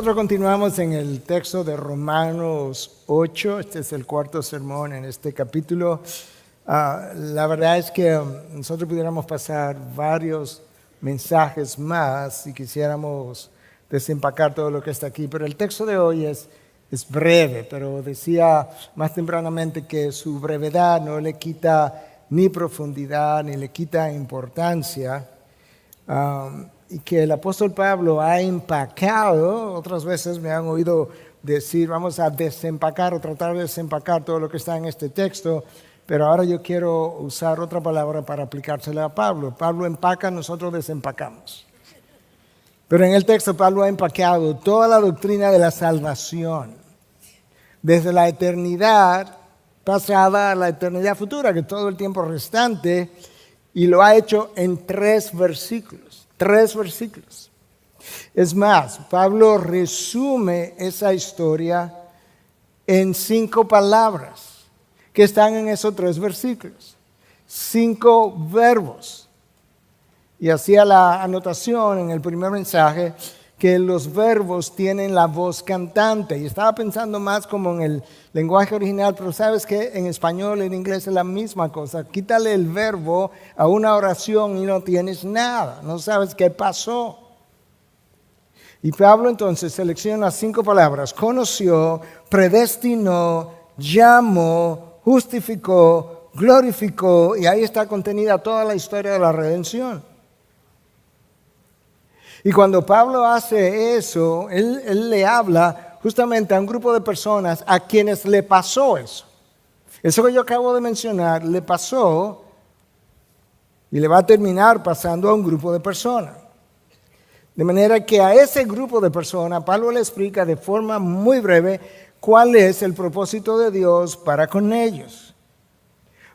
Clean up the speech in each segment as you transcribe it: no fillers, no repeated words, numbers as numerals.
nosotros continuamos en el texto de Romanos 8. Este es el cuarto sermón en este capítulo. La verdad es que nosotros pudiéramos pasar varios mensajes más si quisiéramos desempacar todo lo que está aquí, pero el texto de hoy es breve, pero decía más tempranamente que su brevedad no le quita ni profundidad ni le quita importancia. Y que el apóstol Pablo ha empacado, otras veces me han oído decir, vamos a desempacar o tratar de desempacar todo lo que está en este texto, pero ahora yo quiero usar otra palabra para aplicársela a Pablo. Pablo empaca, nosotros desempacamos. Pero en el texto Pablo ha empacado toda la doctrina de la salvación, desde la eternidad pasada a la eternidad futura, que es todo el tiempo restante, y lo ha hecho en 3 versículos. 3 versículos. Es más, Pablo resume esa historia en 5 palabras que están en esos 3 versículos. 5 verbos. Y hacía la anotación en el primer mensaje que los verbos tienen la voz cantante. Y estaba pensando más como en el lenguaje original, pero sabes que en español y en inglés es la misma cosa. Quítale el verbo a una oración y no tienes nada, no sabes qué pasó. Y Pablo entonces selecciona 5 palabras: conoció, predestinó, llamó, justificó, glorificó, y ahí está contenida toda la historia de la redención. Y cuando Pablo hace eso, él le habla justamente a un grupo de personas a quienes le pasó eso. Eso que yo acabo de mencionar le pasó y le va a terminar pasando a un grupo de personas. De manera que a ese grupo de personas, Pablo le explica de forma muy breve cuál es el propósito de Dios para con ellos.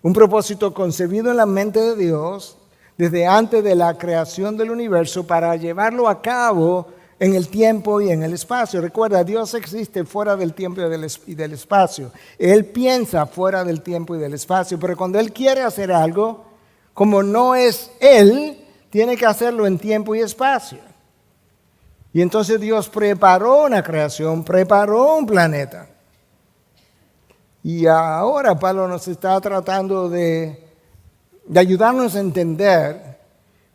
Un propósito concebido en la mente de Dios desde antes de la creación del universo para llevarlo a cabo en el tiempo y en el espacio. Recuerda, Dios existe fuera del tiempo y del espacio. Él piensa fuera del tiempo y del espacio, pero cuando Él quiere hacer algo, como no es Él, tiene que hacerlo en tiempo y espacio. Y entonces Dios preparó una creación, preparó un planeta. Y ahora Pablo nos está tratando de ayudarnos a entender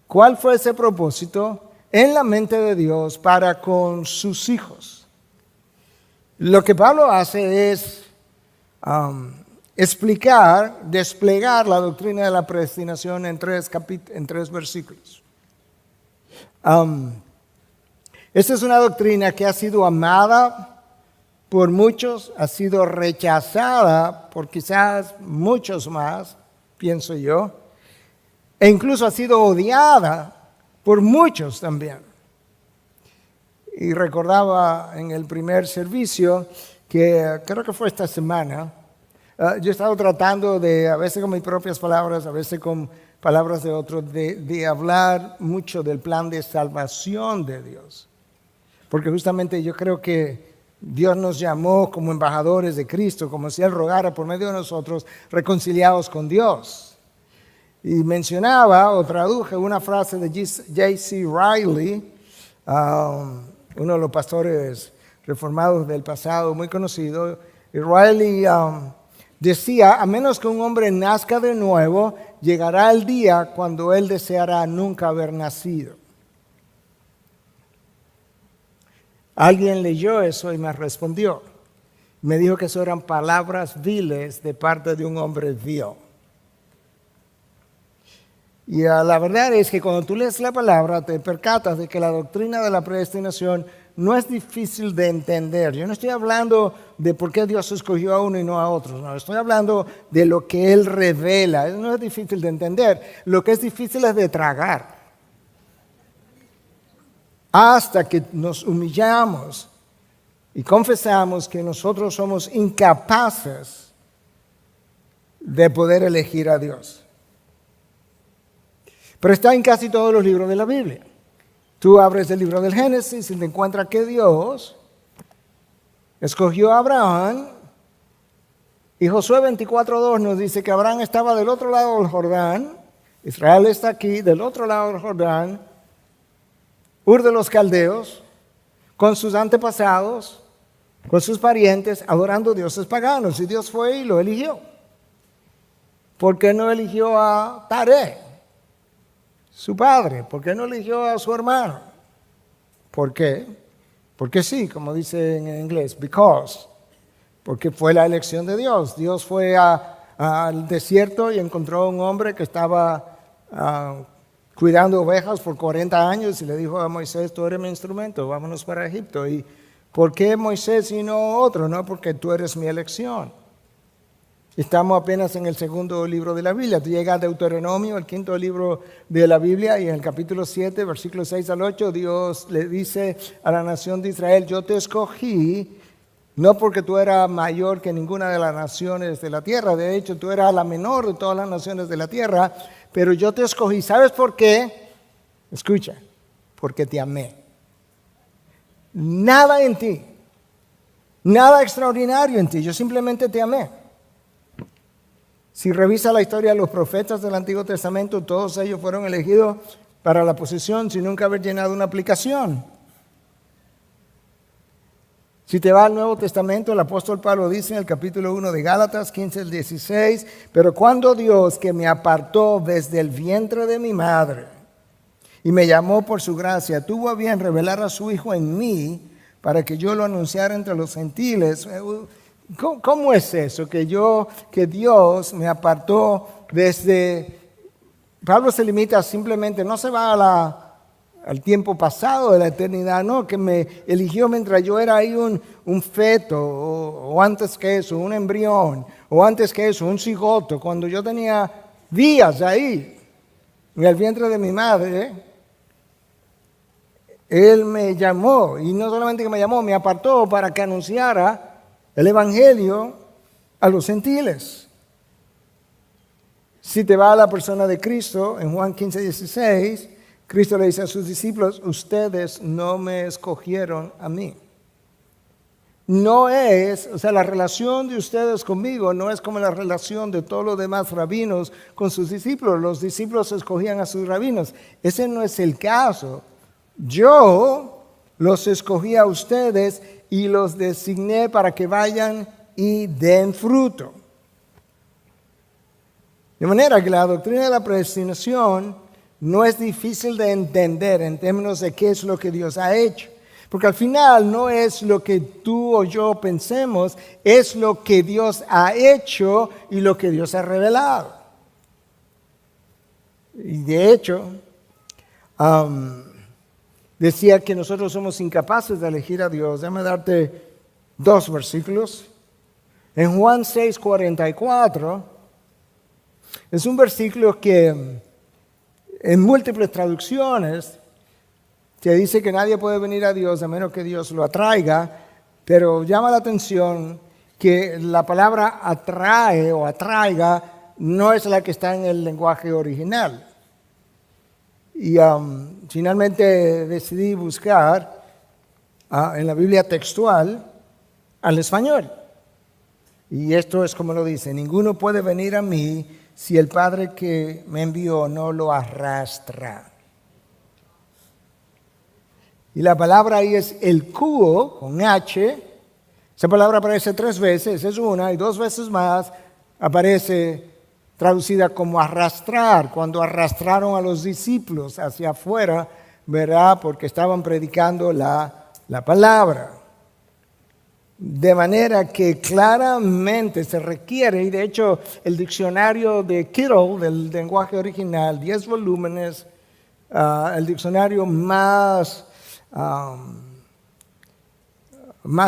cuál fue ese propósito en la mente de Dios para con sus hijos. Lo que Pablo hace es desplegar la doctrina de la predestinación en 3 versículos. Esta es una doctrina que ha sido amada por muchos, ha sido rechazada por quizás muchos más, pienso yo, e incluso ha sido odiada por muchos también. Y recordaba en el primer servicio que creo que fue esta semana, yo he estado tratando de, a veces con mis propias palabras, a veces con palabras de otros, de hablar mucho del plan de salvación de Dios. Porque justamente yo creo que Dios nos llamó como embajadores de Cristo, como si Él rogara por medio de nosotros, reconciliados con Dios. Y mencionaba o traduje una frase de J.C. Riley, uno de los pastores reformados del pasado, muy conocido. Y Riley decía, a menos que un hombre nazca de nuevo, llegará el día cuando él deseará nunca haber nacido. Alguien leyó eso y me respondió. Me dijo que eso eran palabras viles de parte de un hombre vil. Y la verdad es que cuando tú lees la palabra te percatas de que la doctrina de la predestinación no es difícil de entender. Yo no estoy hablando de por qué Dios escogió a uno y no a otros. No, estoy hablando de lo que Él revela. Eso no es difícil de entender. Lo que es difícil es de tragar. Hasta que nos humillamos y confesamos que nosotros somos incapaces de poder elegir a Dios. Pero está en casi todos los libros de la Biblia. Tú abres el libro del Génesis y te encuentras que Dios escogió a Abraham. Y Josué 24:2 nos dice que Abraham estaba del otro lado del Jordán. Israel está aquí, del otro lado del Jordán. Ur de los Caldeos. con sus antepasados, con sus parientes, adorando dioses paganos. Y Dios fue y lo eligió. ¿Por qué no eligió a Taré, su padre? ¿Por qué no eligió a su hermano? ¿Por qué? Porque sí, como dice en inglés, because. Porque fue la elección de Dios. Dios fue al desierto y encontró a un hombre que estaba cuidando ovejas por 40 años y le dijo a Moisés, tú eres mi instrumento, vámonos para Egipto. ¿Y por qué Moisés y no otro? No, porque tú eres mi elección. Estamos apenas en el segundo libro de la Biblia. Tú llegas a Deuteronomio, el quinto libro de la Biblia, y en el capítulo 7, versículos 6 al 8, Dios le dice a la nación de Israel, yo te escogí, no porque tú eras mayor que ninguna de las naciones de la tierra, de hecho tú eras la menor de todas las naciones de la tierra, pero yo te escogí. ¿Sabes por qué? Escucha, porque te amé. Nada en ti, nada extraordinario en ti, yo simplemente te amé. Si revisa la historia de los profetas del Antiguo Testamento, todos ellos fueron elegidos para la posición sin nunca haber llenado una aplicación. Si te va al Nuevo Testamento, el apóstol Pablo dice en el capítulo 1 de Gálatas 15 al 16, pero cuando Dios que me apartó desde el vientre de mi madre y me llamó por su gracia, tuvo a bien revelar a su Hijo en mí para que yo lo anunciara entre los gentiles. ¿Cómo es eso? Que Dios me apartó desde... Pablo se limita simplemente, no se va al tiempo pasado de la eternidad, no, que me eligió mientras yo era ahí un feto, o antes que eso, un embrión, o antes que eso, un cigoto, cuando yo tenía días ahí, en el vientre de mi madre. Él me llamó, y no solamente que me llamó, me apartó para que anunciara el evangelio a los gentiles. Si te va a la persona de Cristo, en Juan 15, 16, Cristo le dice a sus discípulos, ustedes no me escogieron a mí. No es, la relación de ustedes conmigo no es como la relación de todos los demás rabinos con sus discípulos. Los discípulos escogían a sus rabinos. Ese no es el caso. Yo los escogí a ustedes y los designé para que vayan y den fruto. De manera que la doctrina de la predestinación no es difícil de entender en términos de qué es lo que Dios ha hecho. Porque al final no es lo que tú o yo pensemos, es lo que Dios ha hecho y lo que Dios ha revelado. Y de hecho, decía que nosotros somos incapaces de elegir a Dios. Déjame darte 2 versículos. En Juan 6:44, es un versículo que en múltiples traducciones te dice que nadie puede venir a Dios a menos que Dios lo atraiga, pero llama la atención que la palabra atrae o atraiga no es la que está en el lenguaje original. Y finalmente decidí buscar en la Biblia textual al español. Y esto es como lo dice, ninguno puede venir a mí si el Padre que me envió no lo arrastra. Y la palabra ahí es el cuo, con H. Esa palabra aparece 3 veces, es una, y 2 veces más aparece traducida como arrastrar, cuando arrastraron a los discípulos hacia afuera, ¿verdad? Porque estaban predicando la palabra. De manera que claramente se requiere, y de hecho el diccionario de Kittle, del lenguaje original, 10 volúmenes, el diccionario más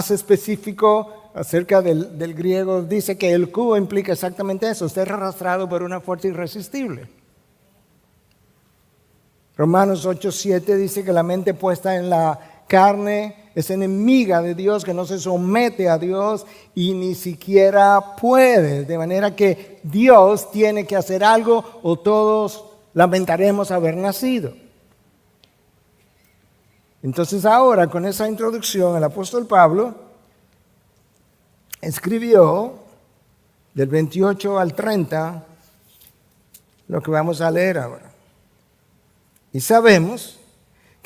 específico acerca del griego, dice que el cubo implica exactamente eso, ser arrastrado por una fuerza irresistible. Romanos 8:7 dice que la mente puesta en la carne es enemiga de Dios, que no se somete a Dios y ni siquiera puede. De manera que Dios tiene que hacer algo o todos lamentaremos haber nacido. Entonces ahora, con esa introducción, el apóstol Pablo escribió del 28 al 30 lo que vamos a leer ahora. Y sabemos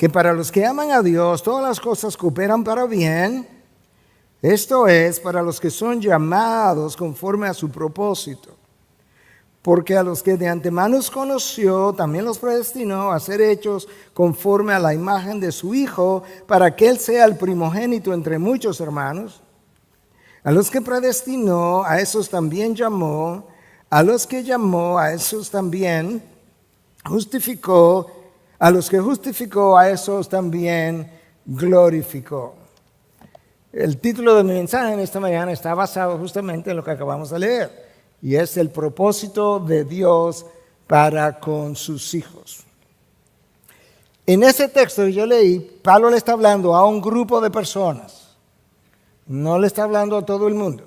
que para los que aman a Dios todas las cosas cooperan para bien, esto es, para los que son llamados conforme a su propósito. Porque a los que de antemano conoció, también los predestinó a ser hechos conforme a la imagen de su Hijo, para que Él sea el primogénito entre muchos hermanos. A los que predestinó, a esos también llamó. A los que llamó, a esos también justificó. A los que justificó, a esos también glorificó. El título de mi mensaje en esta mañana está basado justamente en lo que acabamos de leer. Y es el propósito de Dios para con sus hijos. En ese texto que yo leí, Pablo le está hablando a un grupo de personas. No le está hablando a todo el mundo.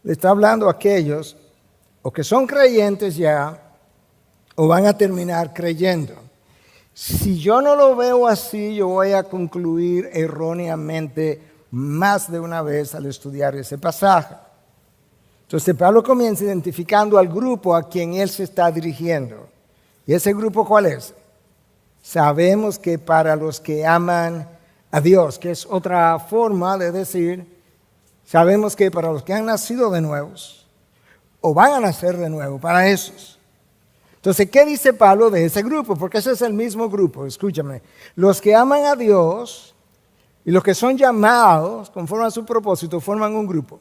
Le está hablando a aquellos o que son creyentes ya o van a terminar creyendo. Si yo no lo veo así, yo voy a concluir erróneamente más de una vez al estudiar ese pasaje. Entonces Pablo comienza identificando al grupo a quien él se está dirigiendo. ¿Y ese grupo cuál es? Sabemos que para los que aman a Dios, que es otra forma de decir, sabemos que para los que han nacido de nuevos, o van a nacer de nuevo, para esos. Entonces, ¿qué dice Pablo de ese grupo? Porque ese es el mismo grupo, escúchame. Los que aman a Dios y los que son llamados conforme a su propósito forman un grupo.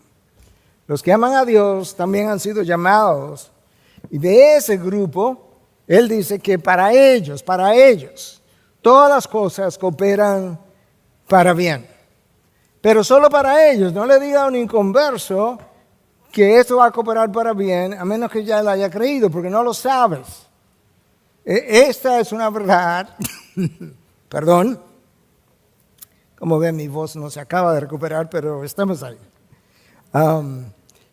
Los que aman a Dios también han sido llamados. Y de ese grupo, él dice que para ellos, todas las cosas cooperan para bien. Pero solo para ellos. No le diga a un inconverso que esto va a cooperar para bien, a menos que ya lo haya creído, porque no lo sabes. Esta es una verdad. Perdón. Como ven, mi voz no se acaba de recuperar, pero estamos ahí.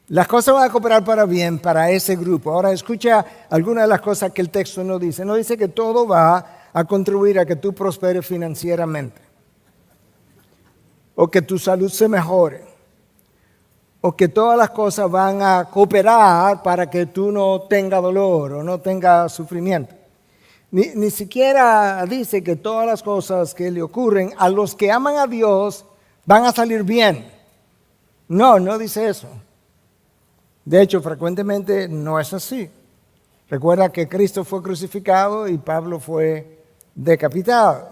Las cosas van a cooperar para bien para ese grupo. Ahora escucha algunas de las cosas que el texto no dice. No dice que todo va a contribuir a que tú prosperes financieramente, o que tu salud se mejore, o que todas las cosas van a cooperar para que tú no tengas dolor o no tengas sufrimiento. Ni siquiera dice que todas las cosas que le ocurren a los que aman a Dios van a salir bien. No dice eso. De hecho, frecuentemente no es así. Recuerda que Cristo fue crucificado y Pablo fue decapitado.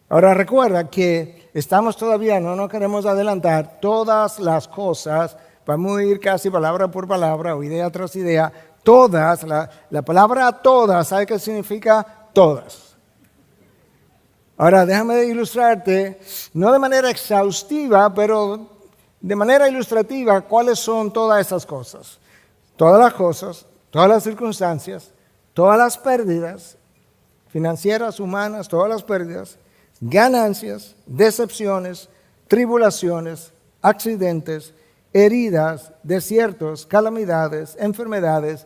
Ahora recuerda que estamos todavía, no nos queremos adelantar, todas las cosas, vamos a ir casi palabra por palabra o idea tras idea, todas, la palabra todas, ¿sabe qué significa todas? Ahora déjame ilustrarte, no de manera exhaustiva, pero de manera ilustrativa, ¿cuáles son todas esas cosas? Todas las cosas, todas las circunstancias, todas las pérdidas financieras, humanas, todas las pérdidas, ganancias, decepciones, tribulaciones, accidentes, heridas, desiertos, calamidades, enfermedades,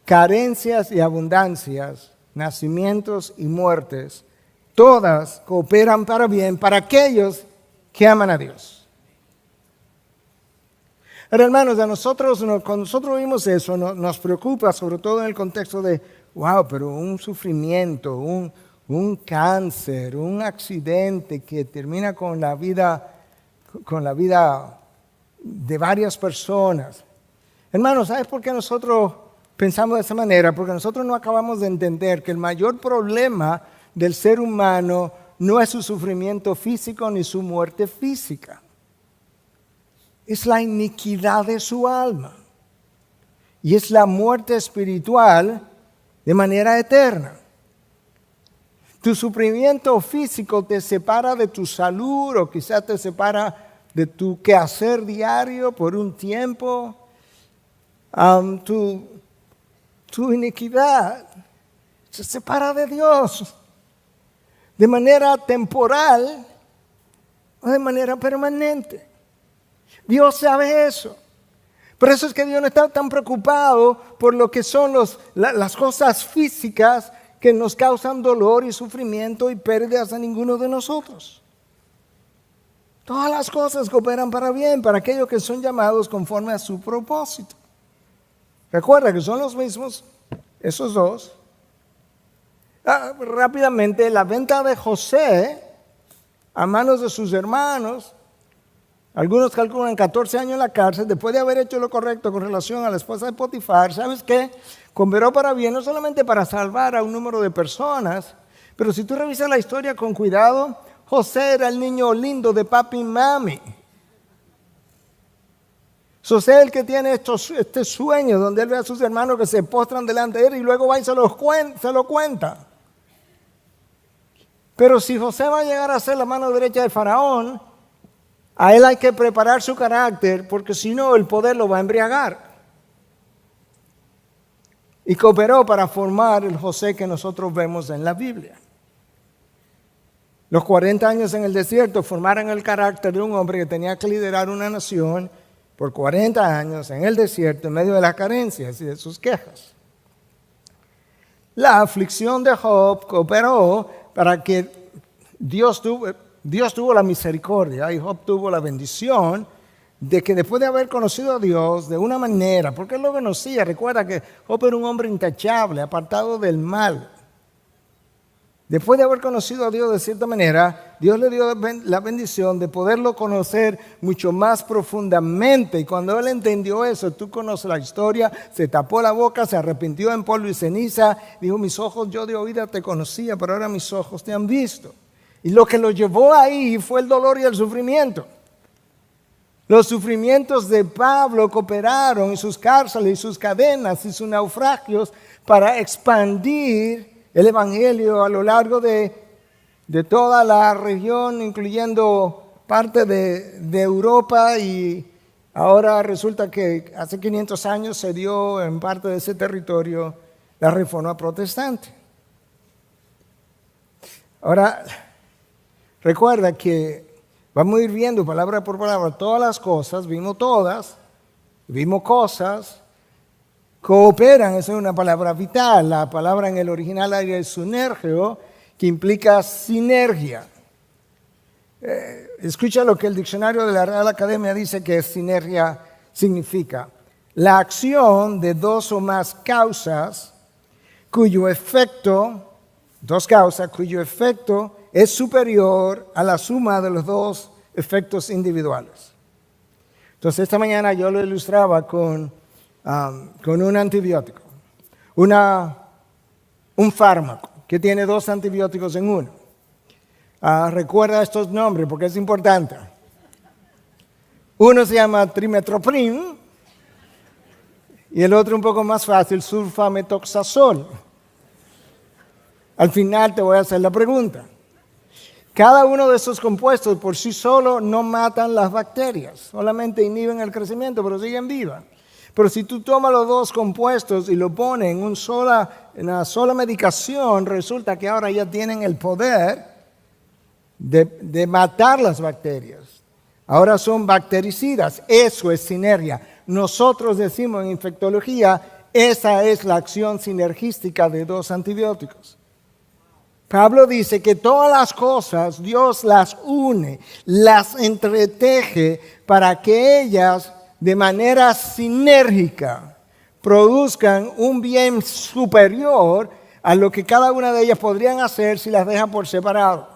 carencias y abundancias, nacimientos y muertes, todas cooperan para bien para aquellos que aman a Dios. Pero hermanos, cuando nosotros vimos eso, nos preocupa, sobre todo en el contexto de, wow, pero un sufrimiento, un cáncer, un accidente que termina con la vida de varias personas. Hermanos, ¿sabes por qué nosotros pensamos de esa manera? Porque nosotros no acabamos de entender que el mayor problema del ser humano no es su sufrimiento físico ni su muerte física. Es la iniquidad de su alma. Y es la muerte espiritual de manera eterna. Tu sufrimiento físico te separa de tu salud o quizás te separa de tu quehacer diario por un tiempo. Tu iniquidad se separa de Dios de manera temporal o de manera permanente. Dios sabe eso. Por eso es que Dios no está tan preocupado por lo que son las cosas físicas que nos causan dolor y sufrimiento y pérdidas a ninguno de nosotros. Todas las cosas cooperan para bien, para aquellos que son llamados conforme a su propósito. Recuerda que son los mismos, esos dos. Rápidamente, la venta de José a manos de sus hermanos, algunos calculan 14 años en la cárcel, después de haber hecho lo correcto con relación a la esposa de Potifar. ¿Sabes qué? Cooperó para bien, no solamente para salvar a un número de personas, pero si tú revisas la historia con cuidado, José era el niño lindo de papi y mami. José es el que tiene este sueño donde él ve a sus hermanos que se postran delante de él y luego va y se lo cuenta. Pero si José va a llegar a ser la mano derecha de Faraón, a él hay que preparar su carácter, porque si no el poder lo va a embriagar. Y cooperó para formar el José que nosotros vemos en la Biblia. Los 40 años en el desierto formaron el carácter de un hombre que tenía que liderar una nación por 40 años en el desierto en medio de las carencias y de sus quejas. La aflicción de Job cooperó para que Dios tuvo la misericordia y Job tuvo la bendición de que después de haber conocido a Dios de una manera, porque él lo conocía, recuerda que Job era un hombre intachable, apartado del mal. Después de haber conocido a Dios de cierta manera, Dios le dio la bendición de poderlo conocer mucho más profundamente. Y cuando él entendió eso, tú conoces la historia, se tapó la boca, se arrepintió en polvo y ceniza, dijo: mis ojos yo de oída te conocía, pero ahora mis ojos te han visto. Y lo que lo llevó ahí fue el dolor y el sufrimiento. Los sufrimientos de Pablo cooperaron, y sus cárceles, y sus cadenas, y sus naufragios, para expandir el evangelio a lo largo de toda la región, incluyendo parte de Europa, y ahora resulta que hace 500 años se dio en parte de ese territorio la reforma protestante. Ahora, recuerda que vamos a ir viendo palabra por palabra todas las cosas, vimos cosas, cooperan, esa es una palabra vital. La palabra en el original es sinergio, que implica sinergia. Escucha lo que el diccionario de la Real Academia dice que sinergia significa: la acción de dos o más causas cuyo efecto es superior a la suma de los dos efectos individuales. Entonces esta mañana yo lo ilustraba con un antibiótico, un fármaco que tiene dos antibióticos en uno. Recuerda estos nombres porque es importante. Uno se llama trimetoprim y el otro, un poco más fácil, sulfamethoxazol. Al final te voy a hacer la pregunta. Cada uno de esos compuestos por sí solo no matan las bacterias, solamente inhiben el crecimiento, pero siguen vivas. Pero si tú tomas los dos compuestos y lo pones en una sola medicación, resulta que ahora ya tienen el poder de matar las bacterias. Ahora son bactericidas. Eso es sinergia. Nosotros decimos en infectología, esa es la acción sinergística de dos antibióticos. Pablo dice que todas las cosas Dios las une, las entreteje para que ellas de manera sinérgica produzcan un bien superior a lo que cada una de ellas podrían hacer si las deja por separado.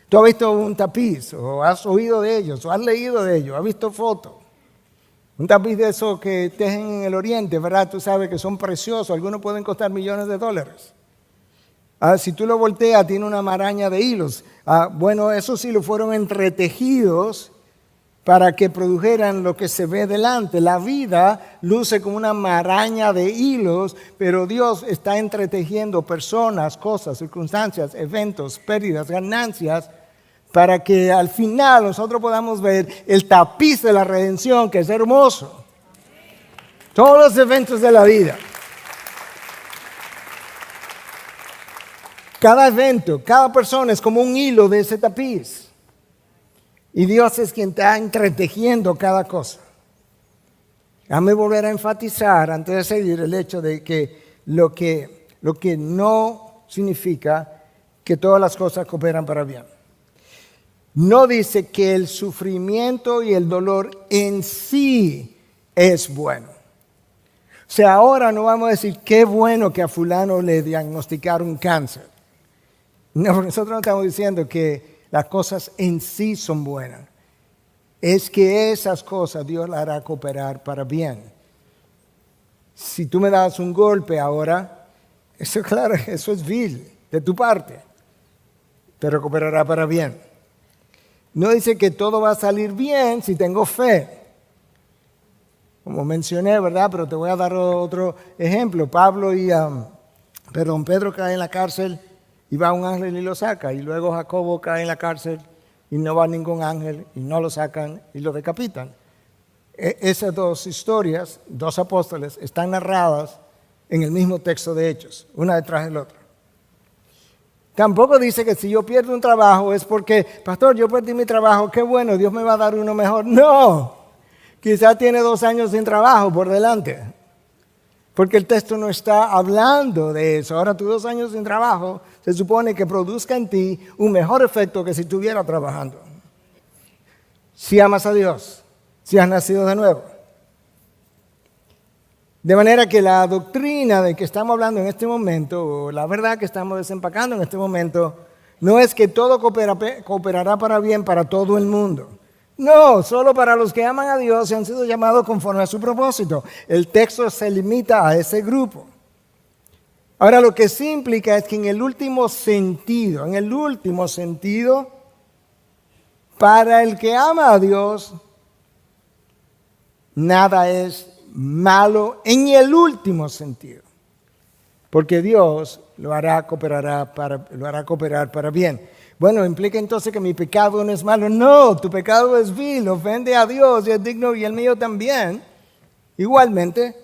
Tú has visto un tapiz, o has oído de ellos, o has leído de ellos, has visto fotos. Un tapiz de esos que tejen en el oriente, ¿verdad? Tú sabes que son preciosos, algunos pueden costar millones de dólares. Si tú lo volteas, tiene una maraña de hilos. Bueno, esos hilos fueron entretejidos para que produjeran lo que se ve delante. La vida luce como una maraña de hilos, pero Dios está entretejiendo personas, cosas, circunstancias, eventos, pérdidas, ganancias, para que al final nosotros podamos ver el tapiz de la redención, que es hermoso. Todos los eventos de la vida. Cada evento, cada persona es como un hilo de ese tapiz. Y Dios es quien está entretejiendo cada cosa. Déjame volver a enfatizar, antes de seguir, el hecho de que lo que no significa que todas las cosas cooperan para bien. No dice que el sufrimiento y el dolor en sí es bueno. sea, ahora no vamos a decir qué bueno que a fulano le diagnosticaron cáncer. No, porque nosotros no estamos diciendo que las cosas en sí son buenas. Es que esas cosas Dios las hará cooperar para bien. Si tú me das un golpe ahora, eso claro, eso es vil de tu parte, pero cooperará para bien. No dice que todo va a salir bien si tengo fe. Como mencioné, ¿verdad? Pero te voy a dar otro ejemplo. Pedro cae en la cárcel y va un ángel y lo saca. Y luego Jacobo cae en la cárcel y no va ningún ángel y no lo sacan y lo decapitan. Esas dos historias, dos apóstoles, están narradas en el mismo texto de Hechos, una detrás del otro. Tampoco dice que si yo pierdo un trabajo es porque, pastor, yo perdí mi trabajo, qué bueno, Dios me va a dar uno mejor. No, quizá tiene 2 años sin trabajo por delante, porque el texto no está hablando de eso. Ahora tus 2 años sin trabajo se supone que produzca en ti un mejor efecto que si estuviera trabajando. Si amas a Dios, si has nacido de nuevo. De manera que la doctrina de que estamos hablando en este momento, o la verdad que estamos desempacando en este momento, no es que todo cooperará para bien para todo el mundo. No, solo para los que aman a Dios y han sido llamados conforme a su propósito. El texto se limita a ese grupo. Ahora, lo que sí implica es que en el último sentido, para el que ama a Dios, nada es malo en el último sentido, porque Dios lo hará cooperar para bien. Bueno, ¿implica entonces que mi pecado no es malo? No, tu pecado es vil, ofende a Dios y es digno, y el mío también, igualmente,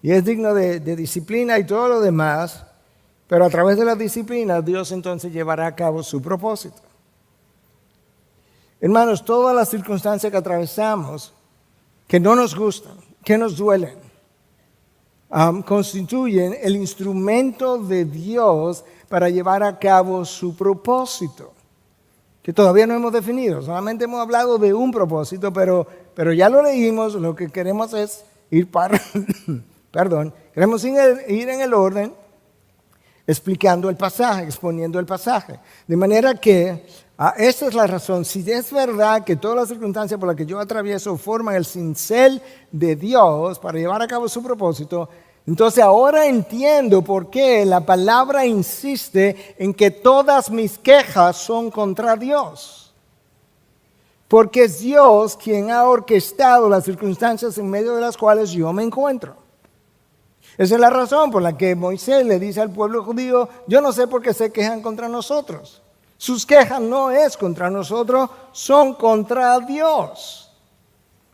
y es digno de disciplina y todo lo demás, pero a través de la disciplina Dios entonces llevará a cabo su propósito. Hermanos, todas las circunstancias que atravesamos, que no nos gustan, que nos duelen, constituyen el instrumento de Dios para llevar a cabo su propósito, que todavía no hemos definido. Solamente hemos hablado de un propósito, pero ya lo leímos. Lo que queremos es queremos ir en el orden, explicando el pasaje, exponiendo el pasaje. De manera que esta es la razón. Si es verdad que todas las circunstancias por las que yo atravieso forman el cincel de Dios para llevar a cabo su propósito, entonces ahora entiendo por qué la palabra insiste en que todas mis quejas son contra Dios. Porque es Dios quien ha orquestado las circunstancias en medio de las cuales yo me encuentro. Esa es la razón por la que Moisés le dice al pueblo judío: yo no sé por qué se quejan contra nosotros. Sus quejas no es contra nosotros, son contra Dios.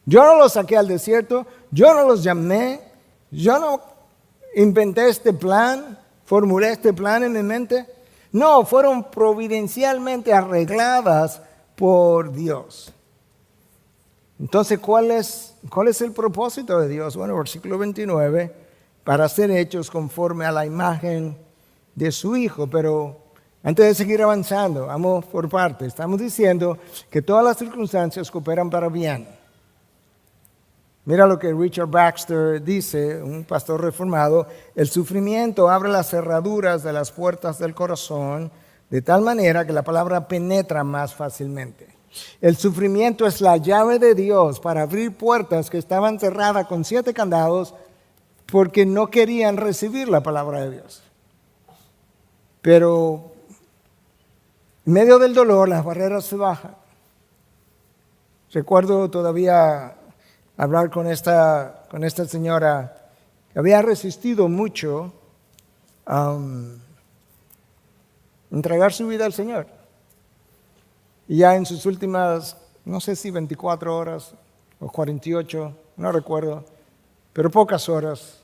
Yo no los saqué al desierto, yo no los llamé, yo no inventé este plan, formulé este plan en mi mente. No, fueron providencialmente arregladas por Dios. Entonces, ¿cuál es el propósito de Dios? Bueno, versículo 29, para ser hechos conforme a la imagen de su Hijo. Pero antes de seguir avanzando, vamos por partes. Estamos diciendo que todas las circunstancias cooperan para bien. Mira lo que Richard Baxter dice, un pastor reformado: el sufrimiento abre las cerraduras de las puertas del corazón de tal manera que la palabra penetra más fácilmente. El sufrimiento es la llave de Dios para abrir puertas que estaban cerradas con 7 candados porque no querían recibir la palabra de Dios. Pero en medio del dolor las barreras se bajan. Recuerdo todavía hablar con esta señora que había resistido mucho entregar su vida al Señor. Y ya en sus últimas, no sé si 24 horas o 48, no recuerdo, pero pocas horas,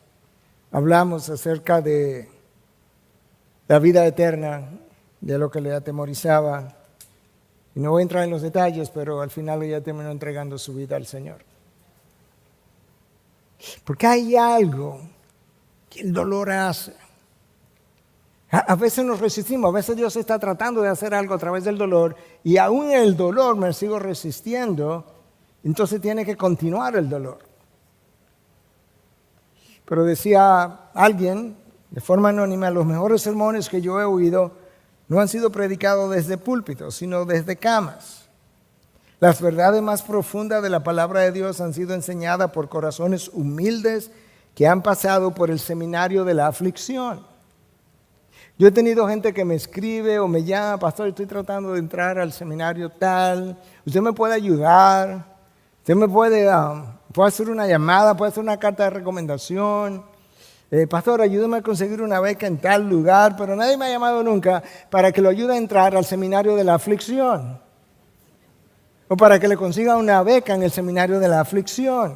hablamos acerca de la vida eterna, de lo que le atemorizaba. Y no voy a entrar en los detalles, pero al final ella terminó entregando su vida al Señor. Porque hay algo que el dolor hace. A veces nos resistimos, a veces Dios está tratando de hacer algo a través del dolor y aún en el dolor me sigo resistiendo, entonces tiene que continuar el dolor. Pero decía alguien, de forma anónima, los mejores sermones que yo he oído no han sido predicados desde púlpitos, sino desde camas. Las verdades más profundas de la palabra de Dios han sido enseñadas por corazones humildes que han pasado por el seminario de la aflicción. Yo he tenido gente que me escribe o me llama, pastor, estoy tratando de entrar al seminario tal, usted me puede ayudar, usted me puede hacer una llamada, puede hacer una carta de recomendación. Pastor, ayúdame a conseguir una beca en tal lugar, pero nadie me ha llamado nunca para que lo ayude a entrar al seminario de la aflicción. O para que le consiga una beca en el seminario de la aflicción.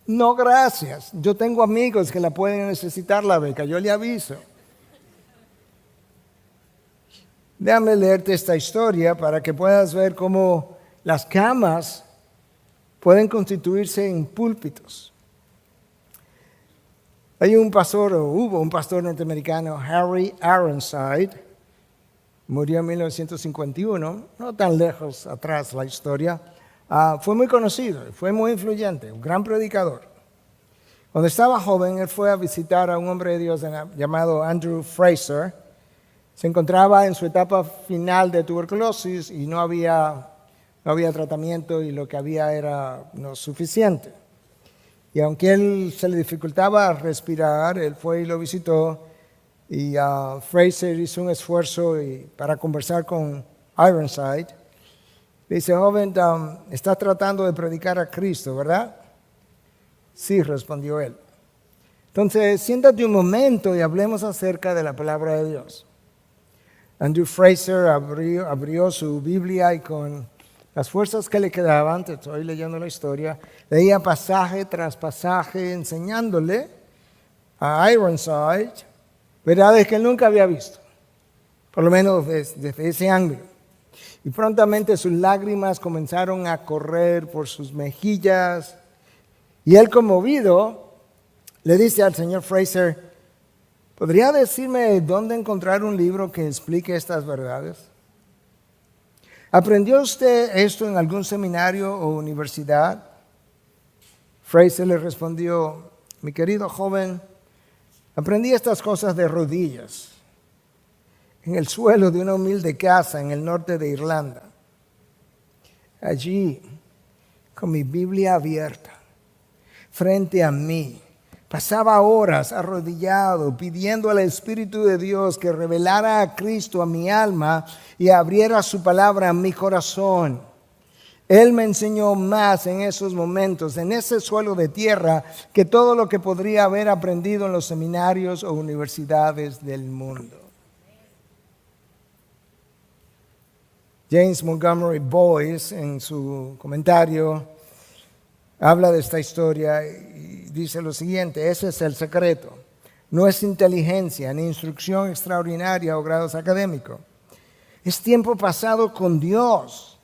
No, gracias. Yo tengo amigos que la pueden necesitar la beca, yo le aviso. Déjame leerte esta historia para que puedas ver cómo las camas pueden constituirse en púlpitos. Hubo un pastor norteamericano, Harry Ironside, murió en 1951, no tan lejos atrás la historia. Fue muy conocido, fue muy influyente, un gran predicador. Cuando estaba joven, él fue a visitar a un hombre de Dios llamado Andrew Fraser. Se encontraba en su etapa final de tuberculosis y no había tratamiento y lo que había era no suficiente. Y aunque él se le dificultaba respirar, él fue y lo visitó. Y Fraser hizo un esfuerzo para conversar con Ironside. Le dice, joven, estás tratando de predicar a Cristo, ¿verdad? Sí, respondió él. Entonces, siéntate un momento y hablemos acerca de la palabra de Dios. Andrew Fraser abrió su Biblia y con las fuerzas que le quedaban, te estoy leyendo la historia, leía pasaje tras pasaje enseñándole a Ironside verdades que él nunca había visto, por lo menos desde ese ángulo. Y prontamente sus lágrimas comenzaron a correr por sus mejillas y él, conmovido, le dice al señor Fraser, ¿podría decirme dónde encontrar un libro que explique estas verdades? ¿Aprendió usted esto en algún seminario o universidad? Fraser le respondió, mi querido joven, aprendí estas cosas de rodillas, en el suelo de una humilde casa en el norte de Irlanda. Allí, con mi Biblia abierta, frente a mí, pasaba horas arrodillado pidiendo al Espíritu de Dios que revelara a Cristo a mi alma y abriera su palabra a mi corazón. Él me enseñó más en esos momentos, en ese suelo de tierra, que todo lo que podría haber aprendido en los seminarios o universidades del mundo. James Montgomery Boyce, en su comentario, habla de esta historia y dice lo siguiente, ese es el secreto. No es inteligencia, ni instrucción extraordinaria o grados académicos. Es tiempo pasado con Dios.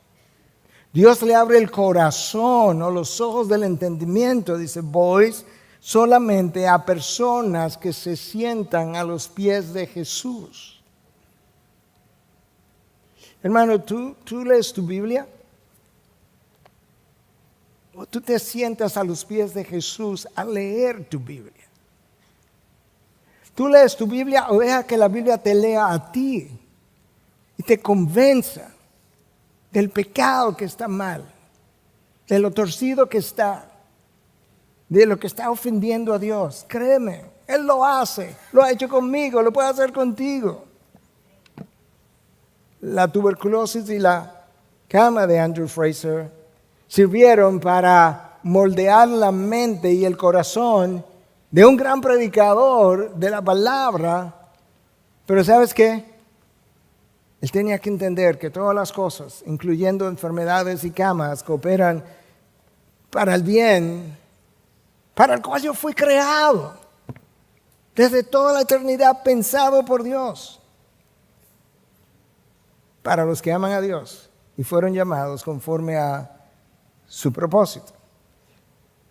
Dios le abre el corazón o los ojos del entendimiento, dice Boyce, solamente a personas que se sientan a los pies de Jesús. Hermano, ¿tú lees tu Biblia? ¿O tú te sientas a los pies de Jesús a leer tu Biblia? ¿Tú lees tu Biblia o deja que la Biblia te lea a ti y te convenza del pecado que está mal, de lo torcido que está, de lo que está ofendiendo a Dios? Créeme, Él lo hace, lo ha hecho conmigo, lo puede hacer contigo. La tuberculosis y la cama de Andrew Fraser sirvieron para moldear la mente y el corazón de un gran predicador de la palabra. Pero ¿sabes qué? Él tenía que entender que todas las cosas, incluyendo enfermedades y camas, cooperan para el bien, para el cual yo fui creado, desde toda la eternidad pensado por Dios, para los que aman a Dios y fueron llamados conforme a su propósito.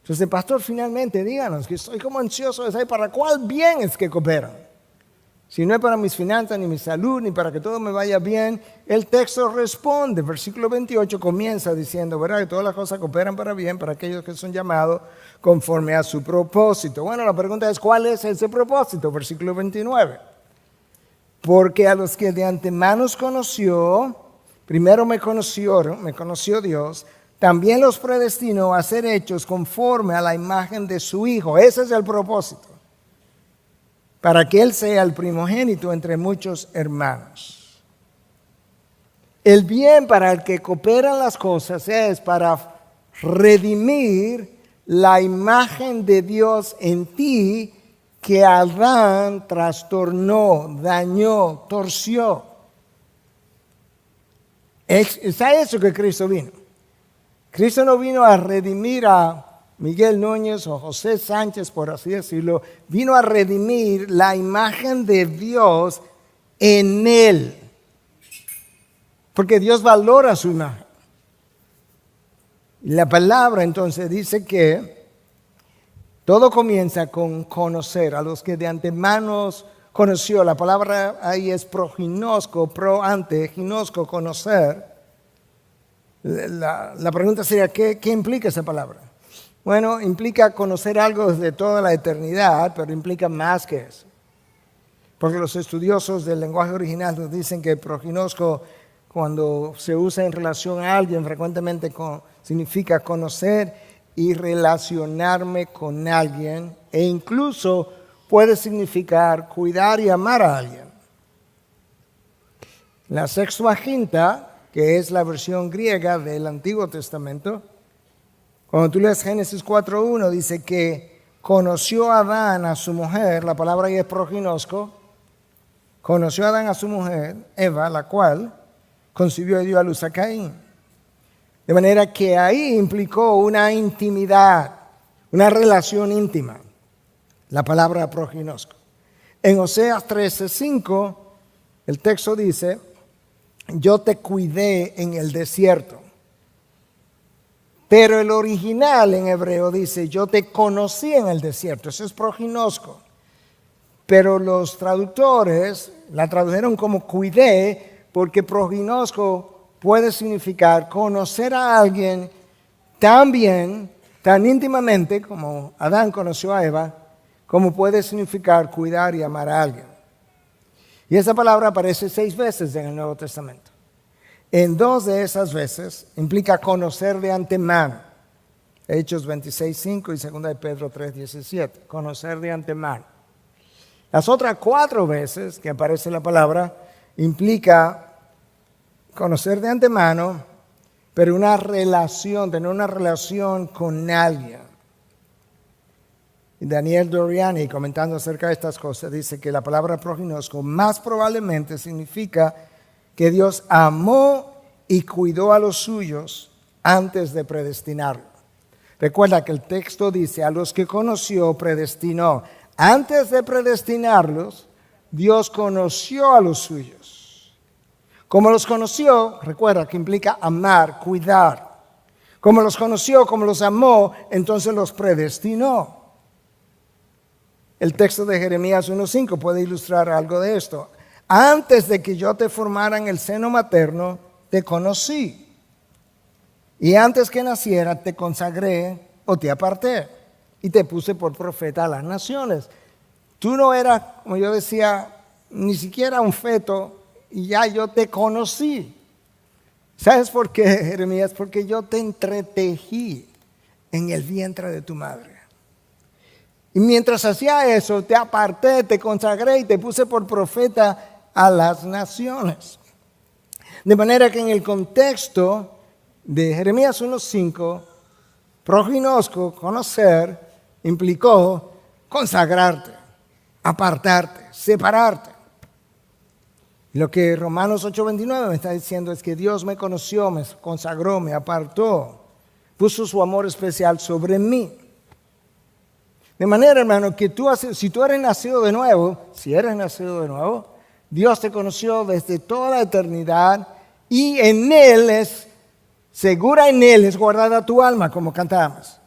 Entonces, pastor, finalmente díganos, que estoy como ansioso de saber para cuál bien es que cooperan. Si no es para mis finanzas, ni mi salud, ni para que todo me vaya bien, el texto responde. Versículo 28 comienza diciendo, ¿verdad? Que todas las cosas cooperan para bien para aquellos que son llamados conforme a su propósito. Bueno, la pregunta es, ¿cuál es ese propósito? Versículo 29. Porque a los que de antemano conoció, primero me conoció Dios, también los predestinó a ser hechos conforme a la imagen de su Hijo. Ese es el propósito. Para que Él sea el primogénito entre muchos hermanos. El bien para el que cooperan las cosas es para redimir la imagen de Dios en ti que Adán trastornó, dañó, torció. Es a eso que Cristo vino. Cristo no vino a redimir a Miguel Núñez o José Sánchez, por así decirlo, vino a redimir la imagen de Dios en él. Porque Dios valora su imagen. La palabra entonces dice que todo comienza con conocer. A los que de antemano conoció, la palabra ahí es proginosco, ginosco, conocer. La pregunta sería, ¿qué implica esa palabra? Bueno, implica conocer algo desde toda la eternidad, pero implica más que eso. Porque los estudiosos del lenguaje original nos dicen que proginosco, cuando se usa en relación a alguien, frecuentemente significa conocer y relacionarme con alguien, e incluso puede significar cuidar y amar a alguien. La Sextuaginta, que es la versión griega del Antiguo Testamento, cuando tú lees Génesis 4.1, dice que conoció a Adán a su mujer, la palabra ahí es proginosco, conoció a Adán a su mujer, Eva, la cual concibió y dio a luz a Caín. De manera que ahí implicó una intimidad, una relación íntima, la palabra proginosco. En Oseas 13.5, el texto dice, yo te cuidé en el desierto. Pero el original en hebreo dice, yo te conocí en el desierto. Eso es proginosco. Pero los traductores la tradujeron como cuidé, porque proginosco puede significar conocer a alguien tan bien, tan íntimamente como Adán conoció a Eva, como puede significar cuidar y amar a alguien. Y esa palabra aparece 6 veces en el Nuevo Testamento. En 2 de esas veces implica conocer de antemano. Hechos 26.5 y 2 de Pedro 3.17. Conocer de antemano. Las otras 4 veces que aparece la palabra implica conocer de antemano, pero una relación, tener una relación con alguien. Y Daniel Doriani, comentando acerca de estas cosas, dice que la palabra proginosco más probablemente significa que Dios amó y cuidó a los suyos antes de predestinarlo. Recuerda que el texto dice, a los que conoció, predestinó. Antes de predestinarlos, Dios conoció a los suyos. Como los conoció, recuerda que implica amar, cuidar. Como los conoció, como los amó, entonces los predestinó. El texto de Jeremías 1.5 puede ilustrar algo de esto. Antes de que yo te formara en el seno materno, te conocí. Y antes que naciera, te consagré o te aparté. Y te puse por profeta a las naciones. Tú no eras, como yo decía, ni siquiera un feto, y ya yo te conocí. ¿Sabes por qué, Jeremías? Porque yo te entretejí en el vientre de tu madre. Y mientras hacía eso, te aparté, te consagré y te puse por profeta a las naciones. De manera que en el contexto de Jeremías 1.5, proginosco, conocer, implicó consagrarte, apartarte, separarte. Lo que Romanos 8.29 me está diciendo es que Dios me conoció, me consagró, me apartó, puso su amor especial sobre mí. De manera, hermano, que si tú eres nacido de nuevo, Dios te conoció desde toda la eternidad y en Él segura en Él es guardada tu alma, como cantábamos.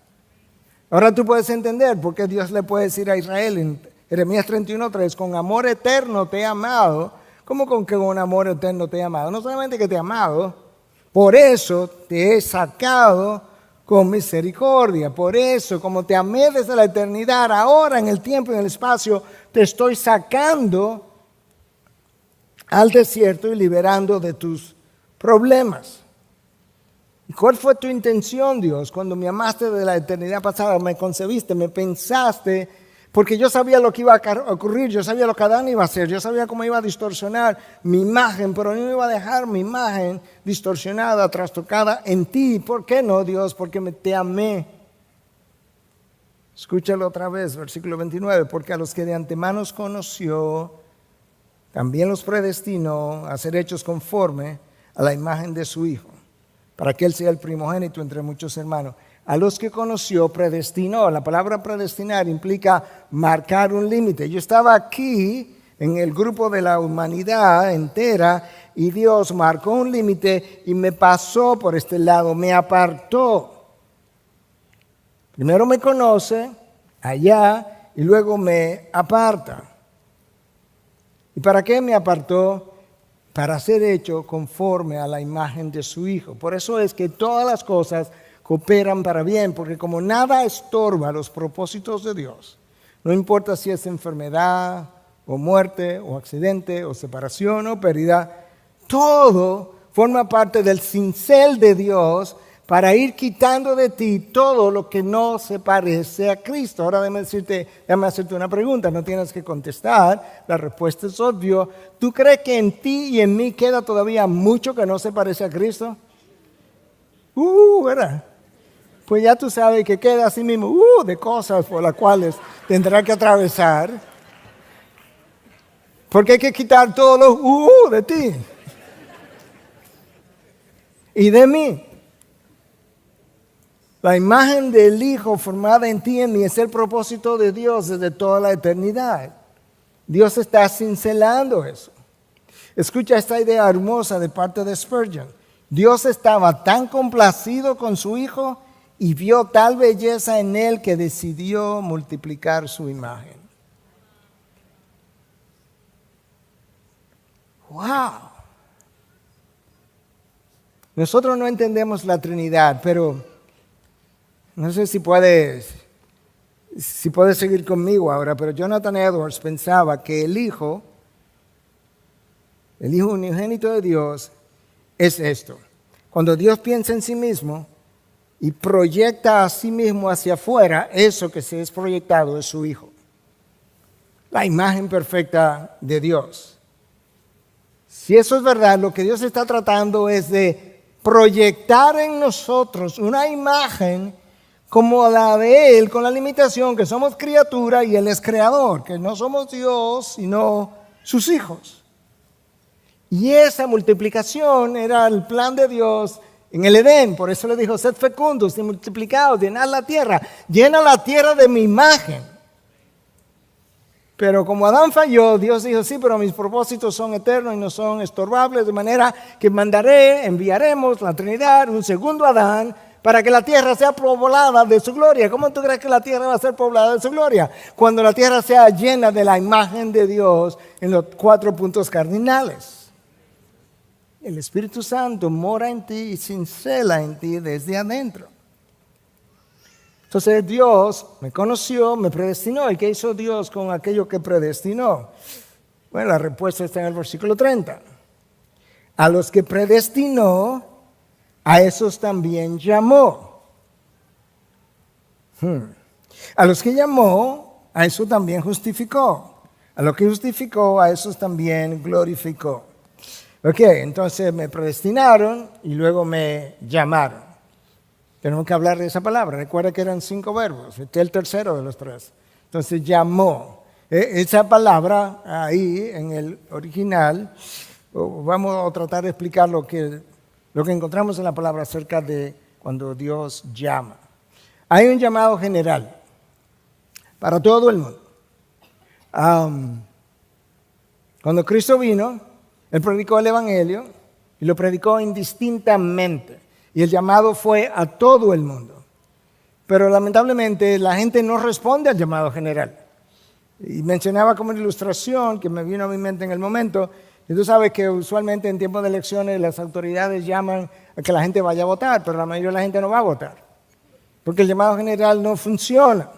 Ahora tú puedes entender por qué Dios le puede decir a Israel Jeremías 31:3, con amor eterno te he amado. ¿Cómo con que con amor eterno te he amado? No solamente que te he amado, por eso te he sacado con misericordia. Por eso, como te amé desde la eternidad, ahora en el tiempo y en el espacio, te estoy sacando al desierto y liberando de tus problemas. ¿Y cuál fue tu intención, Dios? Cuando me amaste de la eternidad pasada, me concebiste, me pensaste, porque yo sabía lo que iba a ocurrir, yo sabía lo que Adán iba a hacer, yo sabía cómo iba a distorsionar mi imagen, pero no iba a dejar mi imagen distorsionada, trastocada en ti. ¿Por qué no, Dios? Porque te amé. Escúchalo otra vez, versículo 29, porque a los que de antemano conoció, también los predestinó a ser hechos conforme a la imagen de su Hijo, para que Él sea el primogénito entre muchos hermanos. A los que conoció, predestinó. La palabra predestinar implica marcar un límite. Yo estaba aquí en el grupo de la humanidad entera y Dios marcó un límite y me pasó por este lado, me apartó. Primero me conoce allá y luego me aparta. ¿Y para qué me apartó? Para ser hecho conforme a la imagen de su Hijo. Por eso es que todas las cosas cooperan para bien, porque como nada estorba los propósitos de Dios, no importa si es enfermedad o muerte o accidente o separación o pérdida, todo forma parte del cincel de Dios para ir quitando de ti todo lo que no se parece a Cristo. Ahora déjame hacerte una pregunta, no tienes que contestar, la respuesta es obvia. ¿Tú crees que en ti y en mí queda todavía mucho que no se parece a Cristo? ¿Verdad? Pues ya tú sabes que queda así mismo, de cosas por las cuales tendrá que atravesar. Porque hay que quitar todos los de ti y de mí. La imagen del Hijo formada en ti y en mí es el propósito de Dios desde toda la eternidad. Dios está cincelando eso. Escucha esta idea hermosa de parte de Spurgeon. Dios estaba tan complacido con su Hijo y vio tal belleza en él que decidió multiplicar su imagen. ¡Wow! Nosotros no entendemos la Trinidad, pero no sé si puedes seguir conmigo ahora, pero Jonathan Edwards pensaba que el Hijo unigénito de Dios es esto. Cuando Dios piensa en sí mismo y proyecta a sí mismo hacia afuera, eso que se es proyectado es su Hijo. La imagen perfecta de Dios. Si eso es verdad, lo que Dios está tratando es de proyectar en nosotros una imagen como la de Él, con la limitación que somos criatura y Él es creador, que no somos Dios, sino sus hijos. Y esa multiplicación era el plan de Dios en el Edén. Por eso le dijo, sed fecundos y multiplicados, llenad la tierra. Llena la tierra de mi imagen. Pero como Adán falló, Dios dijo, sí, pero mis propósitos son eternos y no son estorbables, de manera que enviaremos la Trinidad, un segundo Adán, para que la tierra sea poblada de su gloria. ¿Cómo tú crees que la tierra va a ser poblada de su gloria? Cuando la tierra sea llena de la imagen de Dios en los 4 puntos cardinales. El Espíritu Santo mora en ti y cincela en ti desde adentro. Entonces Dios me conoció, me predestinó. ¿Y qué hizo Dios con aquello que predestinó? Bueno, la respuesta está en el versículo 30. A los que predestinó, a esos también llamó. A los que llamó, a eso también justificó. A los que justificó, a esos también glorificó. Ok, entonces me predestinaron y luego me llamaron. Tenemos que hablar de esa palabra. Recuerda que eran 5 verbos. Este es el tercero de los 3. Entonces llamó. Esa palabra ahí en el original, vamos a tratar de explicar lo que encontramos en la palabra acerca de cuando Dios llama. Hay un llamado general para todo el mundo. Cuando Cristo vino, Él predicó el Evangelio y lo predicó indistintamente. Y el llamado fue a todo el mundo. Pero lamentablemente la gente no responde al llamado general. Y mencionaba como una ilustración que me vino a mi mente en el momento. Y tú sabes que usualmente en tiempos de elecciones las autoridades llaman a que la gente vaya a votar, pero la mayoría de la gente no va a votar, porque el llamado general no funciona.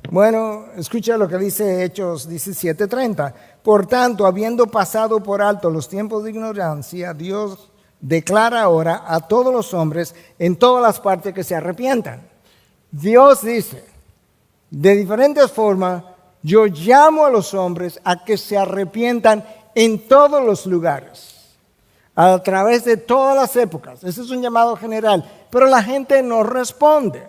Bueno, escucha lo que dice Hechos 17:30. Por tanto, habiendo pasado por alto los tiempos de ignorancia, Dios declara ahora a todos los hombres en todas las partes que se arrepientan. Dios dice, de diferentes formas, yo llamo a los hombres a que se arrepientan en todos los lugares, a través de todas las épocas. Ese es un llamado general, pero la gente no responde.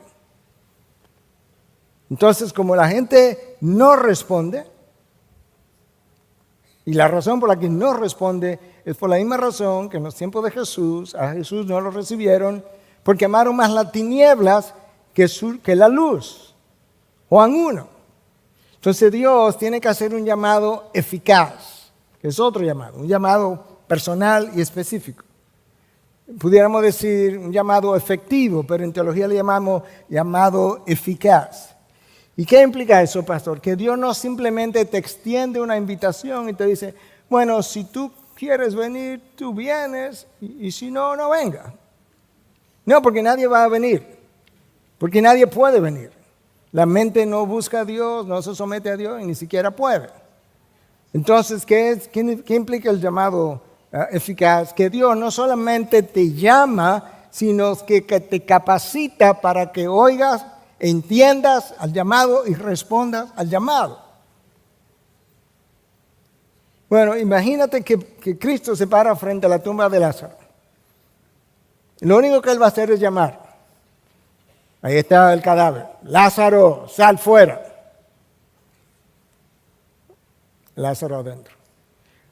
Entonces, como la gente no responde, y la razón por la que no responde es por la misma razón que en los tiempos de Jesús, a Jesús no lo recibieron, porque amaron más las tinieblas que la luz. Juan 1. Entonces Dios tiene que hacer un llamado eficaz, que es otro llamado, un llamado personal y específico. Pudiéramos decir un llamado efectivo, pero en teología le llamamos llamado eficaz. ¿Y qué implica eso, pastor? Que Dios no simplemente te extiende una invitación y te dice, bueno, si tú quieres venir, tú vienes, y si no, no venga. No, porque nadie va a venir, porque nadie puede venir. La mente no busca a Dios, no se somete a Dios y ni siquiera puede. Entonces, ¿qué implica el llamado eficaz? Que Dios no solamente te llama, sino que te capacita para que oigas, entiendas al llamado y respondas al llamado. Bueno, imagínate que Cristo se para frente a la tumba de Lázaro. Lo único que Él va a hacer es llamar. Ahí está el cadáver. Lázaro, sal fuera. Lázaro adentro.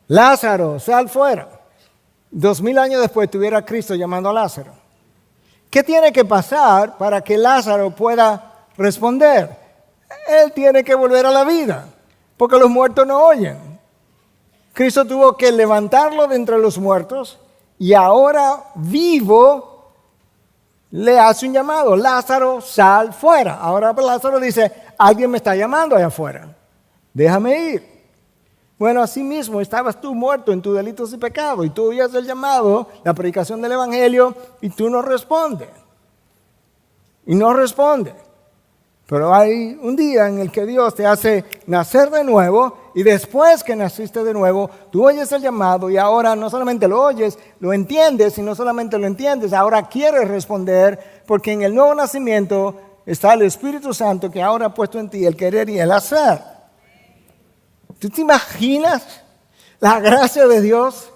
Lázaro, sal fuera. 2000 años después tuviera Cristo llamando a Lázaro. ¿Qué tiene que pasar para que Lázaro pueda responder? Él tiene que volver a la vida, porque los muertos no oyen. Cristo tuvo que levantarlo de entre los muertos y ahora vivo le hace un llamado. Lázaro, sal fuera. Ahora Lázaro dice, alguien me está llamando allá afuera. Déjame ir. Bueno, así mismo estabas tú muerto en tus delitos y pecados y tú oías el llamado, la predicación del evangelio y tú no respondes. Y no respondes. Pero hay un día en el que Dios te hace nacer de nuevo y después que naciste de nuevo, tú oyes el llamado y ahora no solamente lo oyes, lo entiendes y no solamente lo entiendes, ahora quieres responder porque en el nuevo nacimiento está el Espíritu Santo que ahora ha puesto en ti el querer y el hacer. ¿Tú te imaginas la gracia de Dios?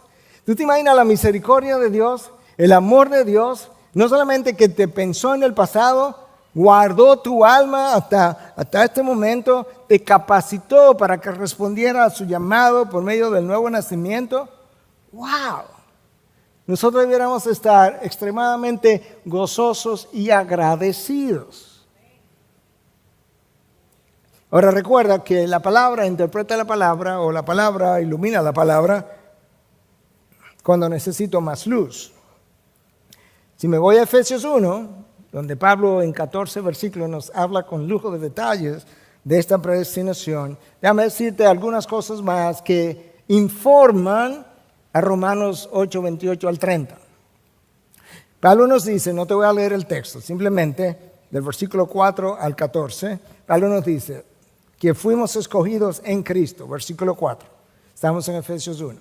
¿Tú te imaginas la misericordia de Dios? El amor de Dios, no solamente que te pensó en el pasado, guardó tu alma hasta este momento, te capacitó para que respondiera a su llamado por medio del nuevo nacimiento. ¡Wow! Nosotros debiéramos estar extremadamente gozosos y agradecidos. Ahora recuerda que la palabra interpreta la palabra o la palabra ilumina la palabra cuando necesito más luz. Si me voy a Efesios 1, donde Pablo en 14 versículos nos habla con lujo de detalles de esta predestinación, déjame decirte algunas cosas más que informan a Romanos 8, 28 al 30. Pablo nos dice, no te voy a leer el texto, simplemente del versículo 4 al 14, Pablo nos dice que fuimos escogidos en Cristo, versículo 4. Estamos en Efesios 1.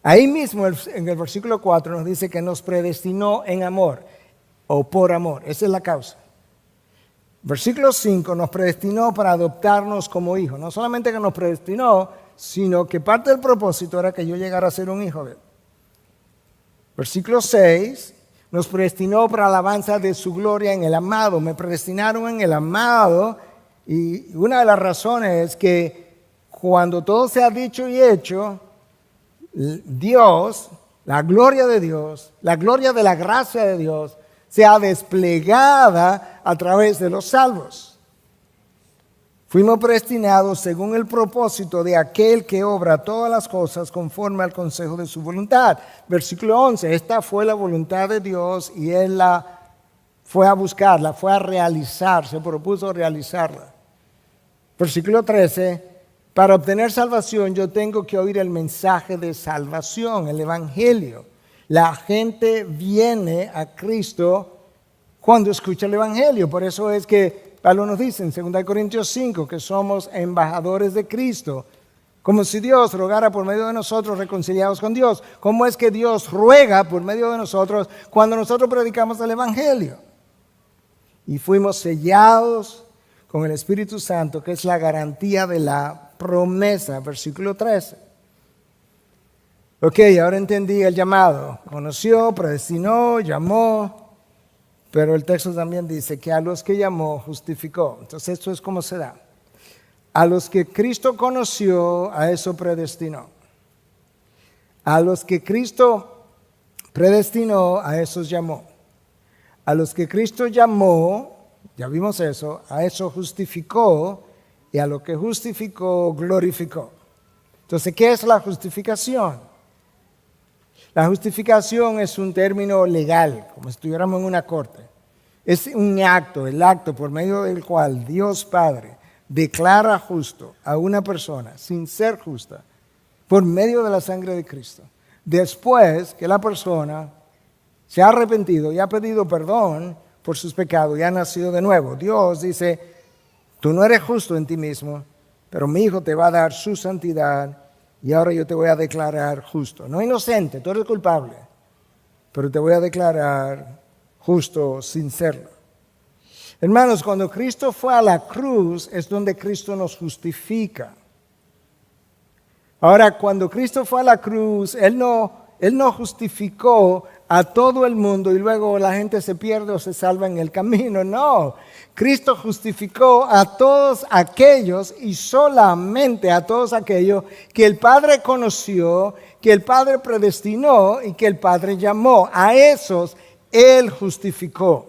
Ahí mismo en el versículo 4 nos dice que nos predestinó en amor o por amor. Esa es la causa. Versículo 5 nos predestinó para adoptarnos como hijos. No solamente que nos predestinó, sino que parte del propósito era que yo llegara a ser un hijo de él. Versículo 6 nos predestinó para alabanza de su gloria en el amado. Me predestinaron en el amado. Y una de las razones es que cuando todo se ha dicho y hecho, Dios, la gloria de Dios, la gloria de la gracia de Dios, sea desplegada a través de los salvos. Fuimos predestinados según el propósito de aquel que obra todas las cosas conforme al consejo de su voluntad. Versículo 11, esta fue la voluntad de Dios y Él la fue a buscarla, fue a realizar, se propuso realizarla. Versículo 13, para obtener salvación yo tengo que oír el mensaje de salvación, el evangelio. La gente viene a Cristo cuando escucha el evangelio. Por eso es que Pablo nos dice en 2 Corintios 5 que somos embajadores de Cristo. Como si Dios rogara por medio de nosotros reconciliados con Dios. ¿Cómo es que Dios ruega por medio de nosotros cuando nosotros predicamos el evangelio? Y fuimos sellados con el Espíritu Santo, que es la garantía de la promesa, versículo 13. Ok, ahora entendí el llamado. Conoció, predestinó, llamó, pero el texto también dice que a los que llamó, justificó. Entonces esto es como se da. A los que Cristo conoció, a eso predestinó. A los que Cristo predestinó, a esos llamó. A los que Cristo llamó, ya vimos eso, a eso justificó, y a lo que justificó, glorificó. Entonces, ¿qué es la justificación? La justificación es un término legal, como si estuviéramos en una corte. Es un acto, el acto por medio del cual Dios Padre declara justo a una persona sin ser justa por medio de la sangre de Cristo. Después que la persona se ha arrepentido y ha pedido perdón por sus pecados y ha nacido de nuevo. Dios dice, tú no eres justo en ti mismo, pero mi Hijo te va a dar su santidad y ahora yo te voy a declarar justo. No inocente, tú eres culpable, pero te voy a declarar justo sin serlo. Hermanos, cuando Cristo fue a la cruz es donde Cristo nos justifica. Ahora, cuando Cristo fue a la cruz, Él no justificó a todo el mundo y luego la gente se pierde o se salva en el camino. No, Cristo justificó a todos aquellos y solamente a todos aquellos que el Padre conoció, que el Padre predestinó y que el Padre llamó. A esos Él justificó.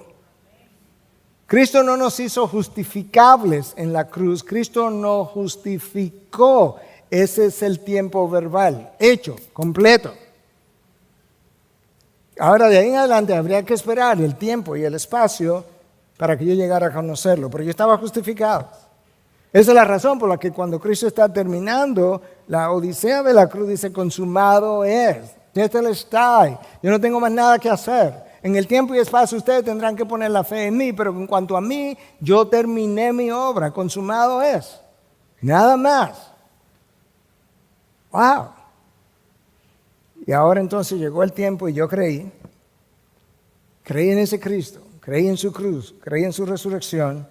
Cristo no nos hizo justificables en la cruz, Cristo nos justificó. Ese es el tiempo verbal, hecho, completo. Ahora de ahí en adelante habría que esperar el tiempo y el espacio para que yo llegara a conocerlo, pero yo estaba justificado. Esa es la razón por la que cuando Cristo está terminando la odisea de la cruz dice consumado es, tetelestai, yo no tengo más nada que hacer. En el tiempo y espacio ustedes tendrán que poner la fe en mí, pero en cuanto a mí, yo terminé mi obra, consumado es. Nada más. ¡Wow! Y ahora entonces llegó el tiempo y yo creí en ese Cristo, creí en su cruz, creí en su resurrección,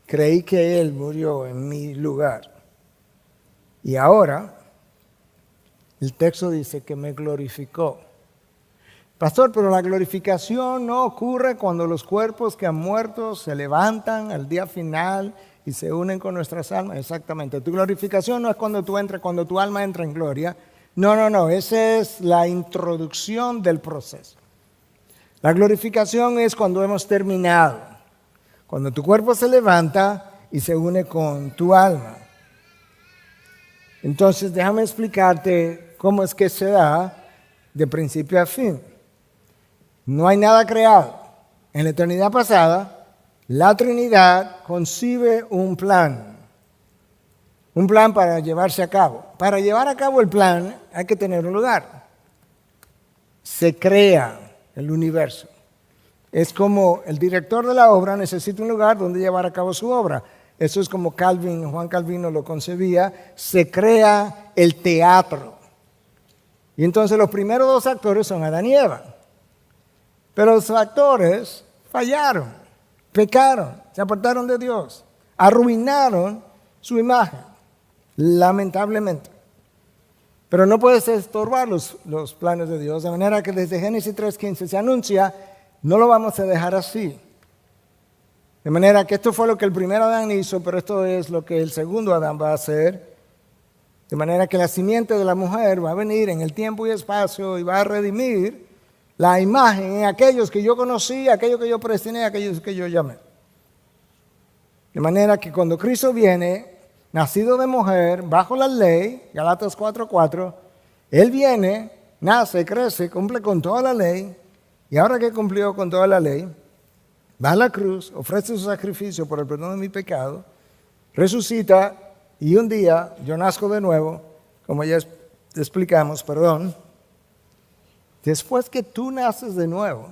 creí que Él murió en mi lugar. Y ahora el texto dice que me glorificó. Pastor, pero la glorificación no ocurre cuando los cuerpos que han muerto se levantan al día final y se unen con nuestras almas. Exactamente. Tu glorificación no es cuando tu alma entra en gloria. No. Esa es la introducción del proceso. La glorificación es cuando hemos terminado. Cuando tu cuerpo se levanta y se une con tu alma. Entonces, déjame explicarte cómo es que se da de principio a fin. No hay nada creado. En la eternidad pasada, la Trinidad concibe un plan para llevarse a cabo. Para llevar a cabo el plan hay que tener un lugar. Se crea el universo. Es como el director de la obra necesita un lugar donde llevar a cabo su obra. Eso es como Juan Calvino lo concebía. Se crea el teatro. Y entonces los primeros dos actores son Adán y Eva. Pero los actores fallaron, pecaron, se apartaron de Dios, arruinaron su imagen, lamentablemente. Pero no puedes estorbar los planes de Dios, de manera que desde Génesis 3:15 se anuncia, no lo vamos a dejar así. De manera que esto fue lo que el primer Adán hizo, pero esto es lo que el segundo Adán va a hacer. De manera que la simiente de la mujer va a venir en el tiempo y espacio y va a redimir la imagen en aquellos que yo conocí, aquellos que yo predestiné, aquellos que yo llamé. De manera que cuando Cristo viene, nacido de mujer, bajo la ley, Galatas 4:4, Él viene, nace, crece, cumple con toda la ley, y ahora que cumplió con toda la ley, va a la cruz, ofrece su sacrificio por el perdón de mi pecado, resucita y un día yo nazco de nuevo, como ya explicamos, perdón. Después que tú naces de nuevo,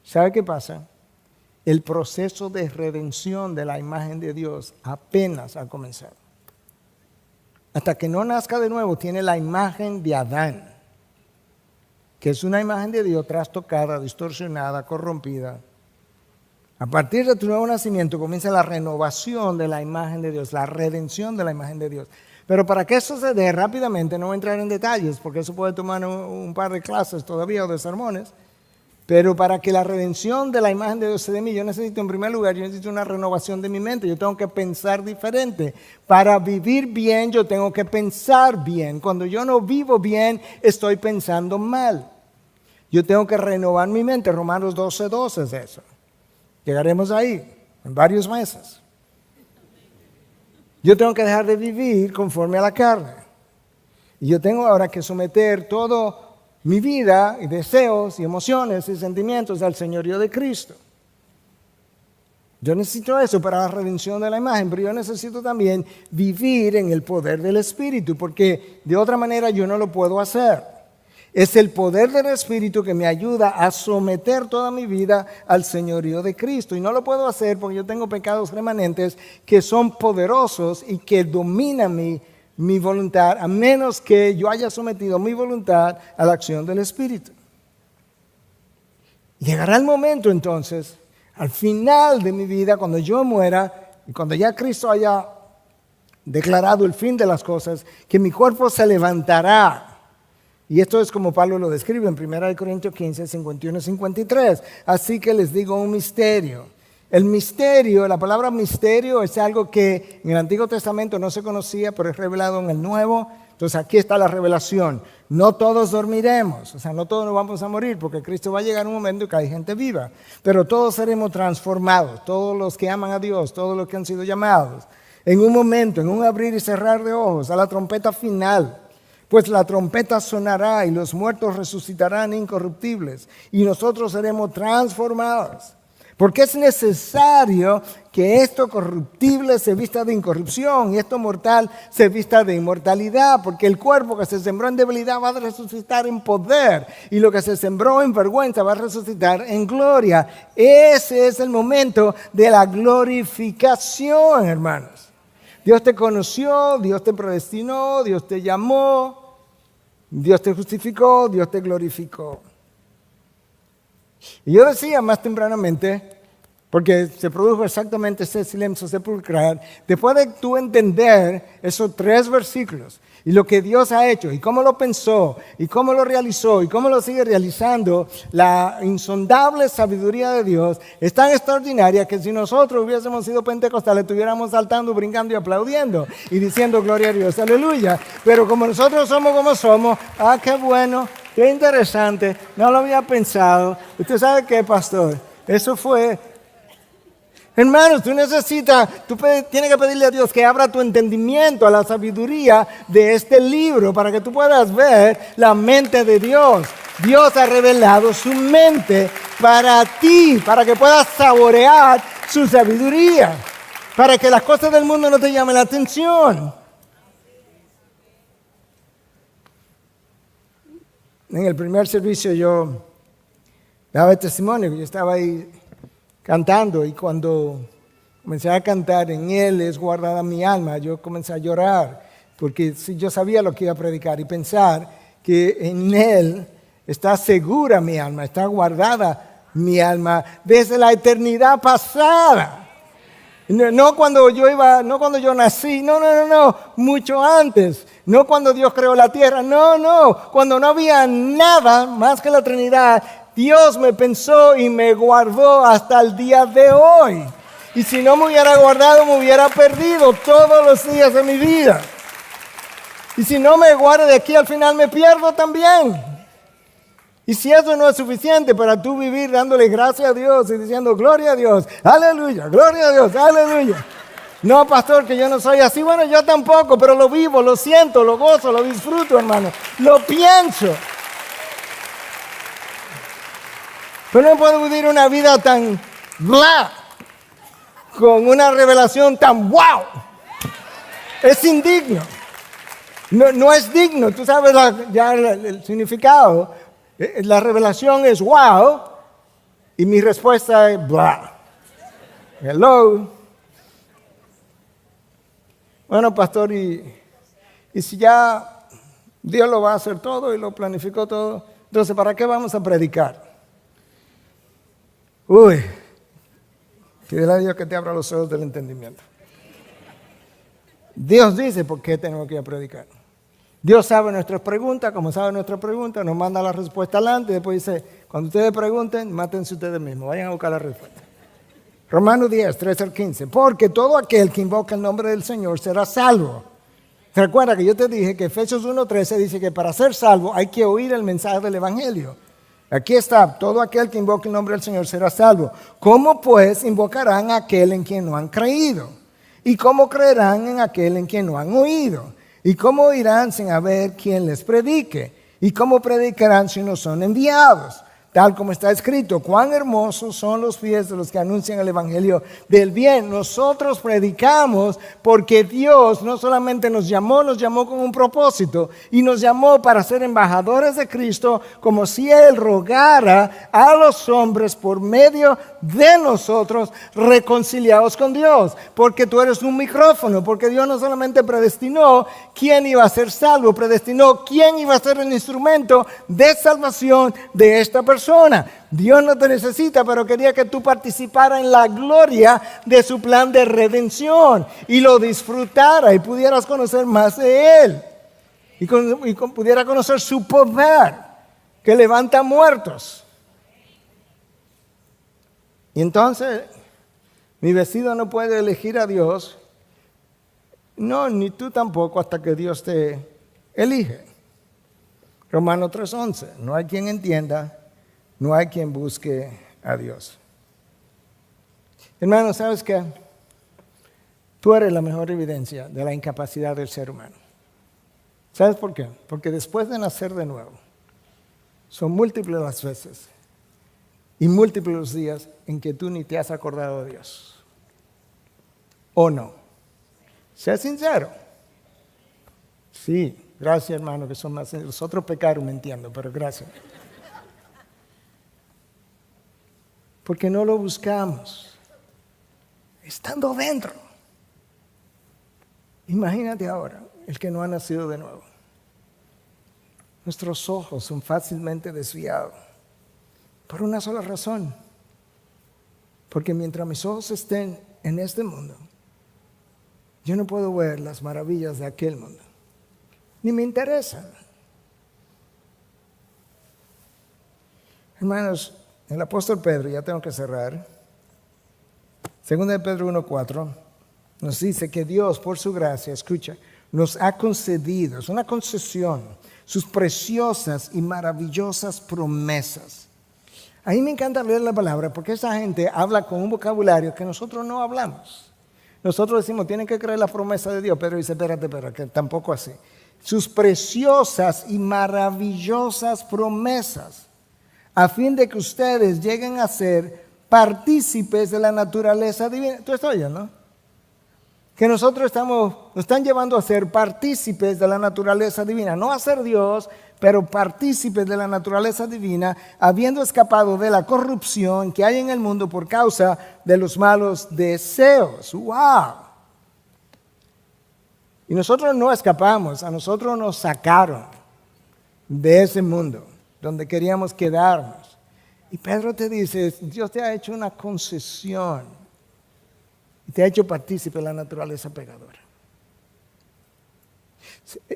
¿sabe qué pasa? El proceso de redención de la imagen de Dios apenas ha comenzado. Hasta que no nazca de nuevo, tiene la imagen de Adán, que es una imagen de Dios trastocada, distorsionada, corrompida. A partir de tu nuevo nacimiento comienza la renovación de la imagen de Dios, la redención de la imagen de Dios. Pero para que eso se dé rápidamente, no voy a entrar en detalles, porque eso puede tomar un par de clases todavía o de sermones. Pero para que la redención de la imagen de Dios se dé en mí, yo necesito en primer lugar, yo necesito una renovación de mi mente. Yo tengo que pensar diferente. Para vivir bien, yo tengo que pensar bien. Cuando yo no vivo bien, estoy pensando mal. Yo tengo que renovar mi mente. Romanos 12:12 es eso. Llegaremos ahí en varios meses. Yo tengo que dejar de vivir conforme a la carne. Y yo tengo ahora que someter todo mi vida y deseos y emociones y sentimientos al señorío de Cristo. Yo necesito eso para la redención de la imagen, pero yo necesito también vivir en el poder del Espíritu, porque de otra manera yo no lo puedo hacer. Es el poder del Espíritu que me ayuda a someter toda mi vida al señorío de Cristo. Y no lo puedo hacer porque yo tengo pecados remanentes que son poderosos y que dominan mi voluntad, a menos que yo haya sometido mi voluntad a la acción del Espíritu. Llegará el momento entonces, al final de mi vida, cuando yo muera y cuando ya Cristo haya declarado el fin de las cosas, que mi cuerpo se levantará. Y esto es como Pablo lo describe en 1 Corintios 15, 51 y 53. Así que les digo un misterio. El misterio, la palabra misterio es algo que en el Antiguo Testamento no se conocía, pero es revelado en el Nuevo. Entonces aquí está la revelación. No todos dormiremos, o sea, no todos nos vamos a morir, porque Cristo va a llegar un momento que hay gente viva. Pero todos seremos transformados, todos los que aman a Dios, todos los que han sido llamados. En un momento, en un abrir y cerrar de ojos, a la trompeta final. Pues la trompeta sonará y los muertos resucitarán incorruptibles y nosotros seremos transformados. Porque es necesario que esto corruptible se vista de incorrupción y esto mortal se vista de inmortalidad. Porque el cuerpo que se sembró en debilidad va a resucitar en poder y lo que se sembró en vergüenza va a resucitar en gloria. Ese es el momento de la glorificación, hermanos. Dios te conoció, Dios te predestinó, Dios te llamó, Dios te justificó, Dios te glorificó. Y yo decía más tempranamente, porque se produjo exactamente ese silencio sepulcral, después de tú entender esos 3 versículos y lo que Dios ha hecho y cómo lo pensó y cómo lo realizó y cómo lo sigue realizando, la insondable sabiduría de Dios es tan extraordinaria que si nosotros hubiésemos sido pentecostales estuviéramos saltando, brincando y aplaudiendo y diciendo gloria a Dios, aleluya. Pero como nosotros somos como somos, qué bueno, qué interesante, no lo había pensado. ¿Usted sabe qué, pastor? Eso fue... Hermanos, tú tienes que pedirle a Dios que abra tu entendimiento a la sabiduría de este libro para que tú puedas ver la mente de Dios. Dios ha revelado su mente para ti, para que puedas saborear su sabiduría, para que las cosas del mundo no te llamen la atención. En el primer servicio yo daba testimonio, yo estaba ahí cantando y cuando comencé a cantar, en Él es guardada mi alma, yo comencé a llorar porque yo sabía lo que iba a predicar y pensar que en Él está segura mi alma, está guardada mi alma desde la eternidad pasada. No cuando yo nací, no, mucho antes. No cuando Dios creó la tierra, no, cuando no había nada más que la Trinidad. Dios me pensó y me guardó hasta el día de hoy. Y si no me hubiera guardado, me hubiera perdido todos los días de mi vida. Y si no me guarda de aquí al final, me pierdo también. Y si eso no es suficiente para tú vivir dándole gracias a Dios y diciendo gloria a Dios, aleluya, gloria a Dios, aleluya. No, pastor, que yo no soy así. Bueno, yo tampoco, pero lo vivo, lo siento, lo gozo, lo disfruto, hermano. Lo pienso. Pero no puedo vivir una vida tan bla, con una revelación tan wow. Es indigno. No es digno. Tú sabes ya el significado. La revelación es wow y mi respuesta es bla. Hello. Bueno, pastor, y si ya Dios lo va a hacer todo y lo planificó todo, entonces ¿para qué vamos a predicar? Uy, pídele a Dios que te abra los ojos del entendimiento. Dios dice por qué tenemos que ir a predicar. Dios sabe nuestras preguntas, como sabe nuestras preguntas, nos manda la respuesta adelante y después dice, cuando ustedes pregunten, mátense ustedes mismos, vayan a buscar la respuesta. Romanos 10, 13 al 15, porque todo aquel que invoca el nombre del Señor será salvo. Recuerda que yo te dije que Efesios 1:13 dice que para ser salvo hay que oír el mensaje del Evangelio. Aquí está, todo aquel que invoque el nombre del Señor será salvo. ¿Cómo pues invocarán a aquel en quien no han creído? ¿Y cómo creerán en aquel en quien no han oído? ¿Y cómo oirán sin haber quien les predique? ¿Y cómo predicarán si no son enviados? Tal como está escrito, cuán hermosos son los pies de los que anuncian el evangelio del bien. Nosotros predicamos porque Dios no solamente nos llamó con un propósito y nos llamó para ser embajadores de Cristo, como si Él rogara a los hombres por medio de nosotros reconciliados con Dios. Porque tú eres un micrófono, porque Dios no solamente predestinó quién iba a ser salvo, predestinó quién iba a ser el instrumento de salvación de esta persona. Dios no te necesita, pero quería que tú participaras en la gloria de su plan de redención y lo disfrutara y pudieras conocer más de Él y pudiera conocer su poder que levanta muertos. Y entonces mi vecino no puede elegir a Dios, no, ni tú tampoco, hasta que Dios te elige. Romanos 3:11, no hay quien entienda, no hay quien busque a Dios. Hermano, ¿sabes qué? Tú eres la mejor evidencia de la incapacidad del ser humano. ¿Sabes por qué? Porque después de nacer de nuevo, son múltiples las veces y múltiples los días en que tú ni te has acordado de Dios. ¿O no? Sé sincero. Sí, gracias, hermano, que son más. Los otros pecaron, me entiendo, pero gracias. Porque no lo buscamos, estando dentro. Imagínate ahora, el que no ha nacido de nuevo. Nuestros ojos son fácilmente desviados por una sola razón. Porque mientras mis ojos estén en este mundo, yo no puedo ver las maravillas de aquel mundo. Ni me interesan. Hermanos, el apóstol Pedro, ya tengo que cerrar, 2 de Pedro 1:4, nos dice que Dios, por su gracia, escucha, nos ha concedido, es una concesión, sus preciosas y maravillosas promesas. A mí me encanta leer la palabra porque esa gente habla con un vocabulario que nosotros no hablamos. Nosotros decimos, tienen que creer la promesa de Dios. Pedro dice, espérate, que tampoco así. Sus preciosas y maravillosas promesas, a fin de que ustedes lleguen a ser partícipes de la naturaleza divina. ¿Tú estás oyendo? Que nosotros nos están llevando a ser partícipes de la naturaleza divina. No a ser Dios, pero partícipes de la naturaleza divina, habiendo escapado de la corrupción que hay en el mundo por causa de los malos deseos. ¡Wow! Y nosotros no escapamos, a nosotros nos sacaron de ese mundo donde queríamos quedarnos. Y Pedro te dice, Dios te ha hecho una concesión y te ha hecho partícipe de la naturaleza pecadora.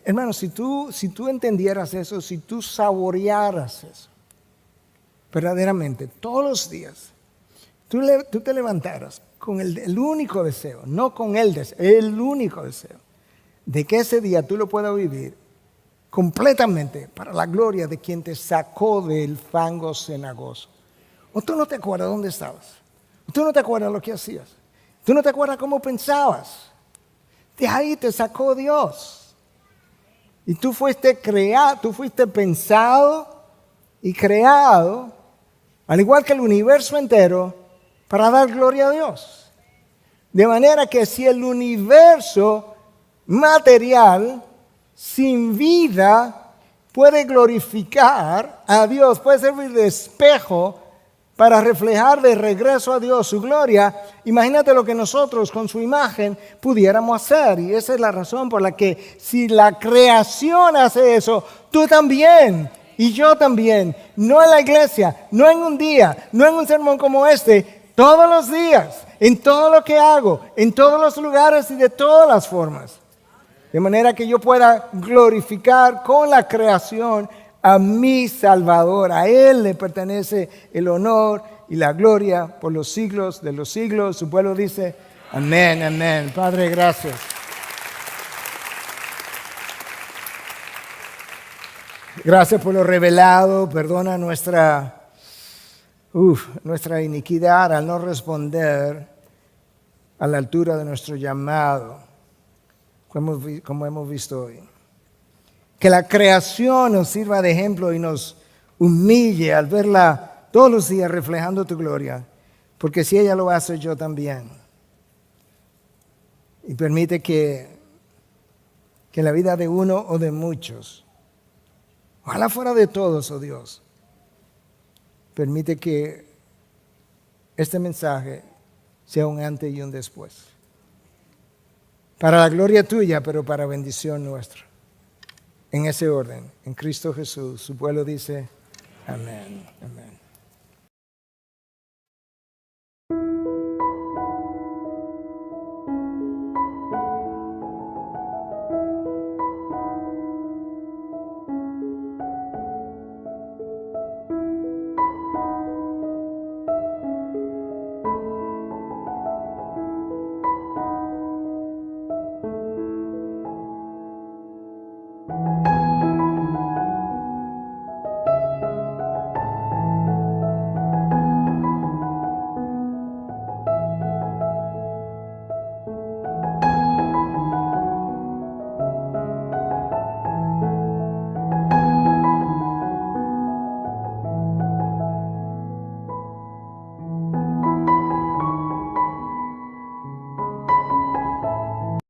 Hermano, si tú entendieras eso, si tú saborearas eso, verdaderamente, todos los días, tú te levantaras con el único deseo, no con el deseo, el único deseo, de que ese día tú lo puedas vivir completamente para la gloria de quien te sacó del fango cenagoso. ¿O tú no te acuerdas dónde estabas? ¿O tú no te acuerdas lo que hacías? ¿Tú no te acuerdas cómo pensabas? De ahí te sacó Dios. Y tú fuiste pensado y creado al igual que el universo entero, para dar gloria a Dios. De manera que si el universo material, sin vida, puede glorificar a Dios, puede servir de espejo para reflejar de regreso a Dios su gloria, imagínate lo que nosotros con su imagen pudiéramos hacer. Y esa es la razón por la que si la creación hace eso, tú también y yo también, no en la iglesia, no en un día, no en un sermón como este, todos los días, en todo lo que hago, en todos los lugares y de todas las formas. De manera que yo pueda glorificar con la creación a mi Salvador. A Él le pertenece el honor y la gloria por los siglos de los siglos. Su pueblo dice, amén, amén. Padre, gracias. Gracias por lo revelado. Perdona nuestra iniquidad al no responder a la altura de nuestro llamado, como hemos visto hoy. Que la creación nos sirva de ejemplo y nos humille al verla todos los días reflejando tu gloria, porque si ella lo hace, yo también. Y permite que la vida de uno o de muchos, ojalá fuera de todos, oh Dios, permite que este mensaje sea un antes y un después. Para la gloria tuya, pero para bendición nuestra. En ese orden, en Cristo Jesús, su pueblo dice, amén, amén.